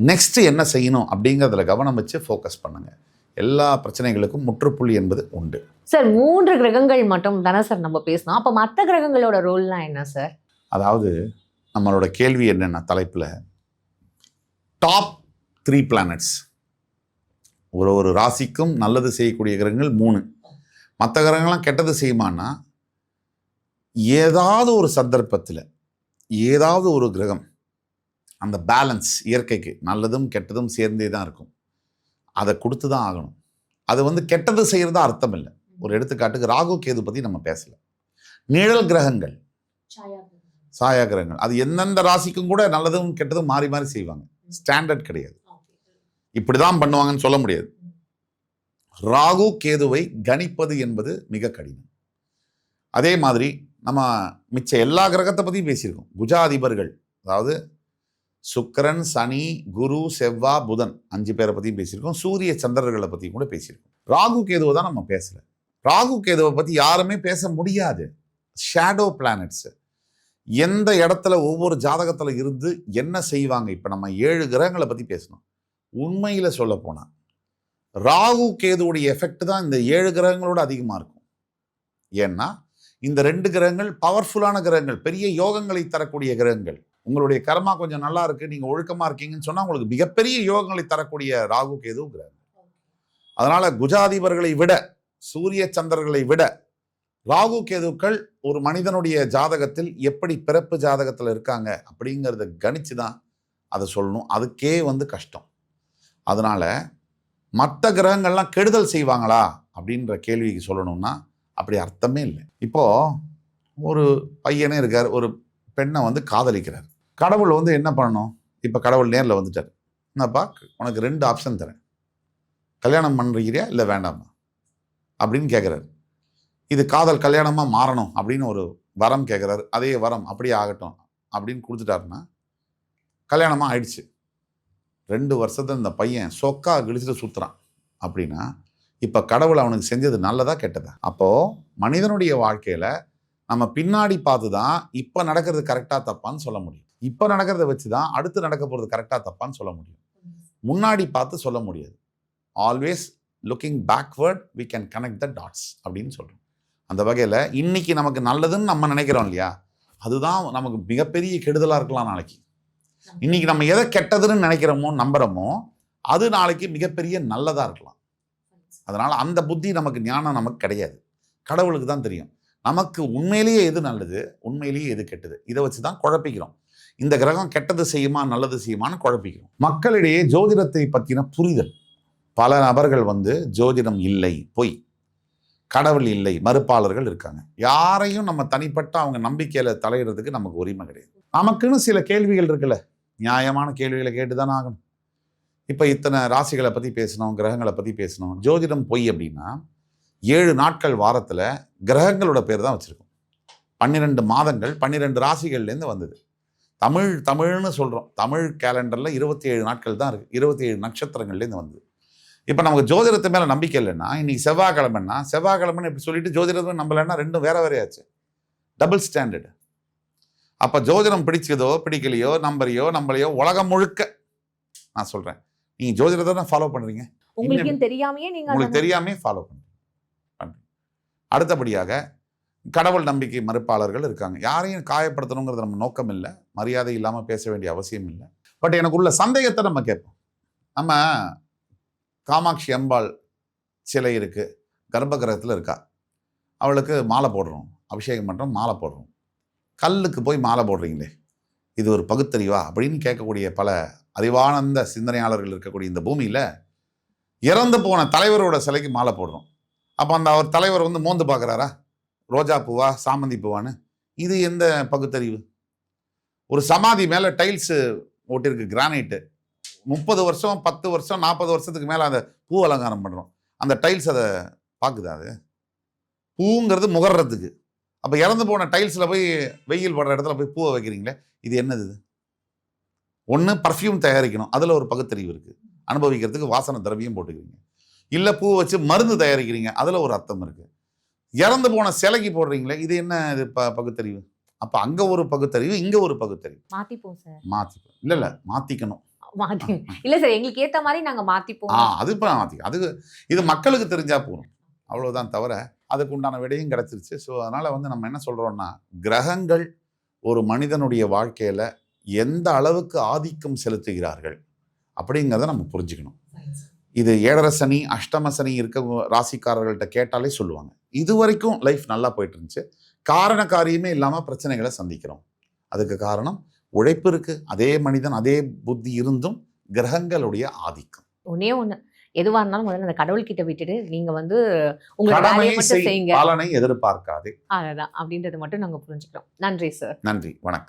நெக்ஸ்ட்டு என்ன செய்யணும் அப்படிங்கிறதுல கவனம் வச்சு ஃபோக்கஸ் பண்ணுங்கள். எல்லா பிரச்சனைகளுக்கும் முற்றுப்புள்ளி என்பது உண்டு. சார் 3 கிரகங்கள் மட்டும் தானே சார் நம்ம பேசணும். அப்போ மற்ற கிரகங்களோட ரோல்லாம் என்ன சார்? அதாவது நம்மளோட கேள்வி என்னென்ன தலைப்பில் டாப் 3 பிளானட்ஸ், ஒரு ராசிக்கும் நல்லது செய்யக்கூடிய கிரகங்கள் 3. மற்ற கிரகங்கள்லாம் கெட்டது செய்யுமானா ஏதாவது ஒரு சந்தர்ப்பத்தில் ஏதாவது ஒரு கிரகம் அந்த பேலன்ஸ் இயற்கைக்கு நல்லதும் கெட்டதும் சேர்ந்தே தான் இருக்கும். அதை கொடுத்து தான் ஆகணும். அது கெட்டது செய்கிறதா அர்த்தம் இல்லை. ஒரு எடுத்துக்காட்டுக்கு ராகு கேது பற்றி நம்ம பேசல. நிழல் கிரகங்கள், சாயா கிரகங்கள், அது எந்தெந்த ராசிக்கும் கூட நல்லதும் கெட்டதும் மாறி மாறி செய்வாங்க. ஸ்டாண்டர்ட் கிடையாது, இப்படிதான் பண்ணுவாங்கன்னு சொல்ல முடியாது. ராகு கேதுவை கணிப்பது என்பது மிக கடினம். அதே மாதிரி நம்ம மிச்ச எல்லா கிரகத்தை பற்றியும் பேசியிருக்கோம். குஜாதிபர்கள், அதாவது சுக்கிரன், சனி, குரு, செவ்வாய், புதன் 5 பேரை பற்றியும் பேசியிருக்கோம். சூரிய சந்திரர்களை பற்றியும் கூட பேசியிருக்கோம். ராகு கேதுவை தான் நம்ம பேசல. ராகு கேதுவை பற்றி யாருமே பேச முடியாது. ஷேடோ பிளானட்ஸ் எந்த இடத்துல ஒவ்வொரு ஜாதகத்தில் இருந்து என்ன செய்வாங்க. இப்போ நம்ம 7 கிரகங்களை பற்றி பேசணும். உண்மையில் சொல்ல போனால் ராகு கேதுவுடைய எஃபெக்ட் தான் இந்த 7 கிரகங்களோட அதிகமாக இருக்கும். ஏன்னா இந்த 2 கிரகங்கள் பவர்ஃபுல்லான கிரகங்கள், பெரிய யோகங்களை தரக்கூடிய கிரகங்கள். உங்களுடைய கர்மா கொஞ்சம் நல்லா இருக்கு, நீங்க ஒழுக்கமா இருக்கீங்கன்னு சொன்னா உங்களுக்கு மிகப்பெரிய யோகங்களை தரக்கூடிய ராகு கேது கிரகம். அதனால குஜாதிபர்களை விட, சூரிய சந்திரர்களை விட ராகு கேதுக்கள் ஒரு மனிதனுடைய ஜாதகத்தில் எப்படி பிறப்பு ஜாதகத்தில் இருக்காங்க அப்படிங்கிறத கணிச்சு தான் அதை சொல்லணும். அதுக்கே கஷ்டம். அதனால மற்ற கிரகங்கள்லாம் கெடுதல் செய்வாங்களா அப்படின்ற கேள்விக்கு சொல்லணும்னா அப்படி அர்த்தமே இல்லை. இப்போ ஒரு பையனே இருக்கார், ஒரு பெண்ணை காதலிக்கிறார். கடவுள் என்ன பண்ணணும்? இப்போ கடவுள் நேரில் வந்துட்டார். என்னப்பா, உனக்கு 2 ஆப்ஷன் தரேன், கல்யாணம் பண்ணுறீரியா இல்லை வேண்டாமா அப்படின்னு கேட்குறாரு. இது காதல் கல்யாணமாக மாறணும் அப்படின்னு ஒரு வரம் கேட்குறாரு. அதே வரம் அப்படியே ஆகட்டும் அப்படின்னு கொடுத்துட்டாருன்னா கல்யாணமாக ஆயிடுச்சு. 2 வருஷத்துல இந்த பையன் சொக்கா கிழிச்சிட்டு சுற்றுறான் அப்படின்னா இப்போ கடவுள் அவனுக்கு செஞ்சது நல்லதா கெட்டதா? அப்போது மனிதனுடைய வாழ்க்கையில் நம்ம பின்னாடி பார்த்து தான் இப்போ நடக்கிறது கரெக்டாக தப்பான்னு சொல்ல முடியும். இப்போ நடக்கிறத வச்சு தான் அடுத்து நடக்க போகிறது கரெக்டாக தப்பான்னு சொல்ல முடியும். முன்னாடி பார்த்து சொல்ல முடியாது. Always looking backward we can connect the dots அப்படின்னு சொல்கிறோம். அந்த வகையில் இன்னைக்கு நமக்கு நல்லதுன்னு நம்ம நினைக்கிறோம் இல்லையா, அதுதான் நமக்கு மிகப்பெரிய கெடுதலாக இருக்கலாம் நாளைக்கு. இன்னைக்கு நம்ம எதை கெட்டதுன்னு நினைக்கிறோமோ நம்புகிறோமோ அது நாளைக்கு மிகப்பெரிய நல்லதாக இருக்கலாம். அதனால் அந்த புத்தி நமக்கு, ஞானம் நமக்கு கிடையாது. கடவுளுக்கு தான் தெரியும் நமக்கு உண்மையிலேயே எது நல்லது, உண்மையிலேயே எது கெட்டது. இதை வச்சு தான் குழப்பிக்கிறோம். இந்த கிரகம் கெட்டது செய்யுமா நல்லது செய்யுமான்னு குழப்பிக்கிறோம். மக்களிடையே ஜோதிடத்தை பற்றின புரிதல், பல நபர்கள் ஜோதிடம் இல்லை, பொய், கடவுள் இல்லை, மறுப்பாளர்கள் இருக்காங்க. யாரையும் நம்ம தனிப்பட்ட அவங்க நம்பிக்கையில் தலையிடுறதுக்கு நமக்கு உரிமை கிடையாது. நமக்குன்னு சில கேள்விகள் இருக்குல்ல, நியாயமான கேள்விகளை கேட்டு தானே ஆகணும். இப்போ இத்தனை ராசிகளை பற்றி பேசணும், கிரகங்களை பற்றி பேசணும். ஜோதிடம் பொய் அப்படின்னா 7 நாட்கள் வாரத்தில் கிரகங்களோட பேர் தான் வச்சுருக்கோம். 12 மாதங்கள் 12 ராசிகள்லேருந்து வந்தது. தமிழ்னு சொல்கிறோம். தமிழ் கேலண்டரில் 27 நாட்கள் தான் இருக்குது. 27 நட்சத்திரங்கள்லேருந்து வந்தது. இப்போ நமக்கு ஜோதிடத்து மேலே நம்பிக்கை இல்லைன்னா, இன்றைக்கி செவ்வாய்க்கிழமைன்னு இப்படி சொல்லிட்டு ஜோதிடத்தை நம்பலைன்னா 2 வேற வேறையாச்சு. Double standard. அப்போ ஜோதிடம் பிடிச்சதோ பிடிக்கலையோ நம்மளையோ உலகம் முழுக்க நான் சொல்கிறேன், நீங்கள் ஜோதிடத்தை தான் ஃபாலோ பண்ணுறீங்க, உங்களுக்கு தெரியாமே ஃபாலோ பண்ணுறீங்க. அடுத்தபடியாக கடவுள் நம்பிக்கை மறுப்பாளர்கள் இருக்காங்க. யாரையும் காயப்படுத்தணுங்கிறது நம்ம நோக்கம் இல்லை, மரியாதை இல்லாமல் பேச வேண்டிய அவசியம் இல்லை. பட் எனக்கு உள்ள சந்தேகத்தை நம்ம கேட்போம். நம்ம காமாட்சி அம்பாள் சிலை இருக்கு, கர்ப்பகிரகத்தில் இருக்கா, அவளுக்கு மாலை போடுறோம், அபிஷேகம் பண்ணுறோம், மாலை போடுறோம். கல்லுக்கு போய் மாலை போடுறீங்களே, இது ஒரு பகுத்தறிவா அப்படின்னு கேட்கக்கூடிய பல அறிவானந்த சிந்தனையாளர்கள் இருக்கக்கூடிய இந்த பூமியில் இறந்து போன தலைவரோட சிலைக்கு மாலை போடுறோம். அப்போ அந்த அவர் தலைவர் வந்து மோந்து பார்க்குறாரா, ரோஜா பூவா சாமந்தி பூவான்னு? இது எந்த பகுத்தறிவு? ஒரு சமாதி மேலே டைல்ஸு ஓட்டிருக்கு, கிரானைட்டு, 30 வருஷம் 10 வருஷம் 40 வருஷத்துக்கு மேலே அந்த பூ அலங்காரம் பண்ணுறோம். அந்த டைல்ஸ் அதை பார்க்குதா? அது பூங்கிறது முகர்றதுக்கு. அப்போ இறந்து போன டைல்ஸில் போய் வெயில் படுற இடத்துல போய் பூவை வைக்கிறீங்களே, இது என்னது? இது ஒன்று பர்ஃப்யூம் தயாரிக்கணும், அதில் ஒரு பகுத்தறிவு இருக்குது, அனுபவிக்கிறதுக்கு வாசனை திரவியம் போட்டுக்கிறீங்க. இல்லை பூ வச்சு மருந்து தயாரிக்கிறீங்க, அதில் ஒரு அர்த்தம் இருக்குது. இறந்து போன சிலைக்கு போடுறீங்களே, இது என்ன? இது பகுத்தறிவு. அப்போ அங்கே ஒரு பகுத்தறிவு, இங்கே ஒரு பகுத்தறிவு. மாற்றிப்போம் சார், மாற்றிப்போம். இல்லை மாற்றிக்கணும். இல்லை சார், எங்களுக்கு ஏற்ற மாதிரி நாங்கள் மாற்றிப்போம். அது இப்போ அது இது மக்களுக்கு தெரிஞ்சால் போகணும், அவ்வளோதான். தவிர அதுக்கு உண்டான விடையும் கிடச்சிருச்சு. ஸோ அதனால் வந்து நம்ம என்ன சொல்கிறோம்னா, கிரகங்கள் ஒரு மனிதனுடைய வாழ்க்கையில் எந்த அளவுக்கு ஆதிக்கம் செலுத்துகிறார்கள் அப்படிங்கிறத நம்ம புரிஞ்சுக்கணும். இது 7.5 சனி, அஷ்டம சனி இருக்க ராசிக்காரர்கள்ட்ட கேட்டாலே சொல்லுவாங்க, இது வரைக்கும் லைஃப் நல்லா போயிட்டு இருந்துச்சு, காரண காரியமே இல்லாமல் பிரச்சனைகளை சந்திக்கிறோம். அதுக்கு காரணம் உழைப்பு இருக்கு, அதே மனிதன் அதே புத்தி இருந்தும் கிரகங்களுடைய ஆதிக்கம். ஒன்னே ஒன்று, எதுவாக இருந்தாலும் முதல்ல அந்த கடவுள்கிட்ட விட்டுட்டு நீங்கள் வந்து உங்களோட வேலையை மட்டும் செய்யுங்க, பலனை எதிர்பார்க்காதே. அதுதான் அப்படின்றது மட்டும் நாங்கள் புரிஞ்சுக்கிறோம். நன்றி சார். நன்றி, வணக்கம்.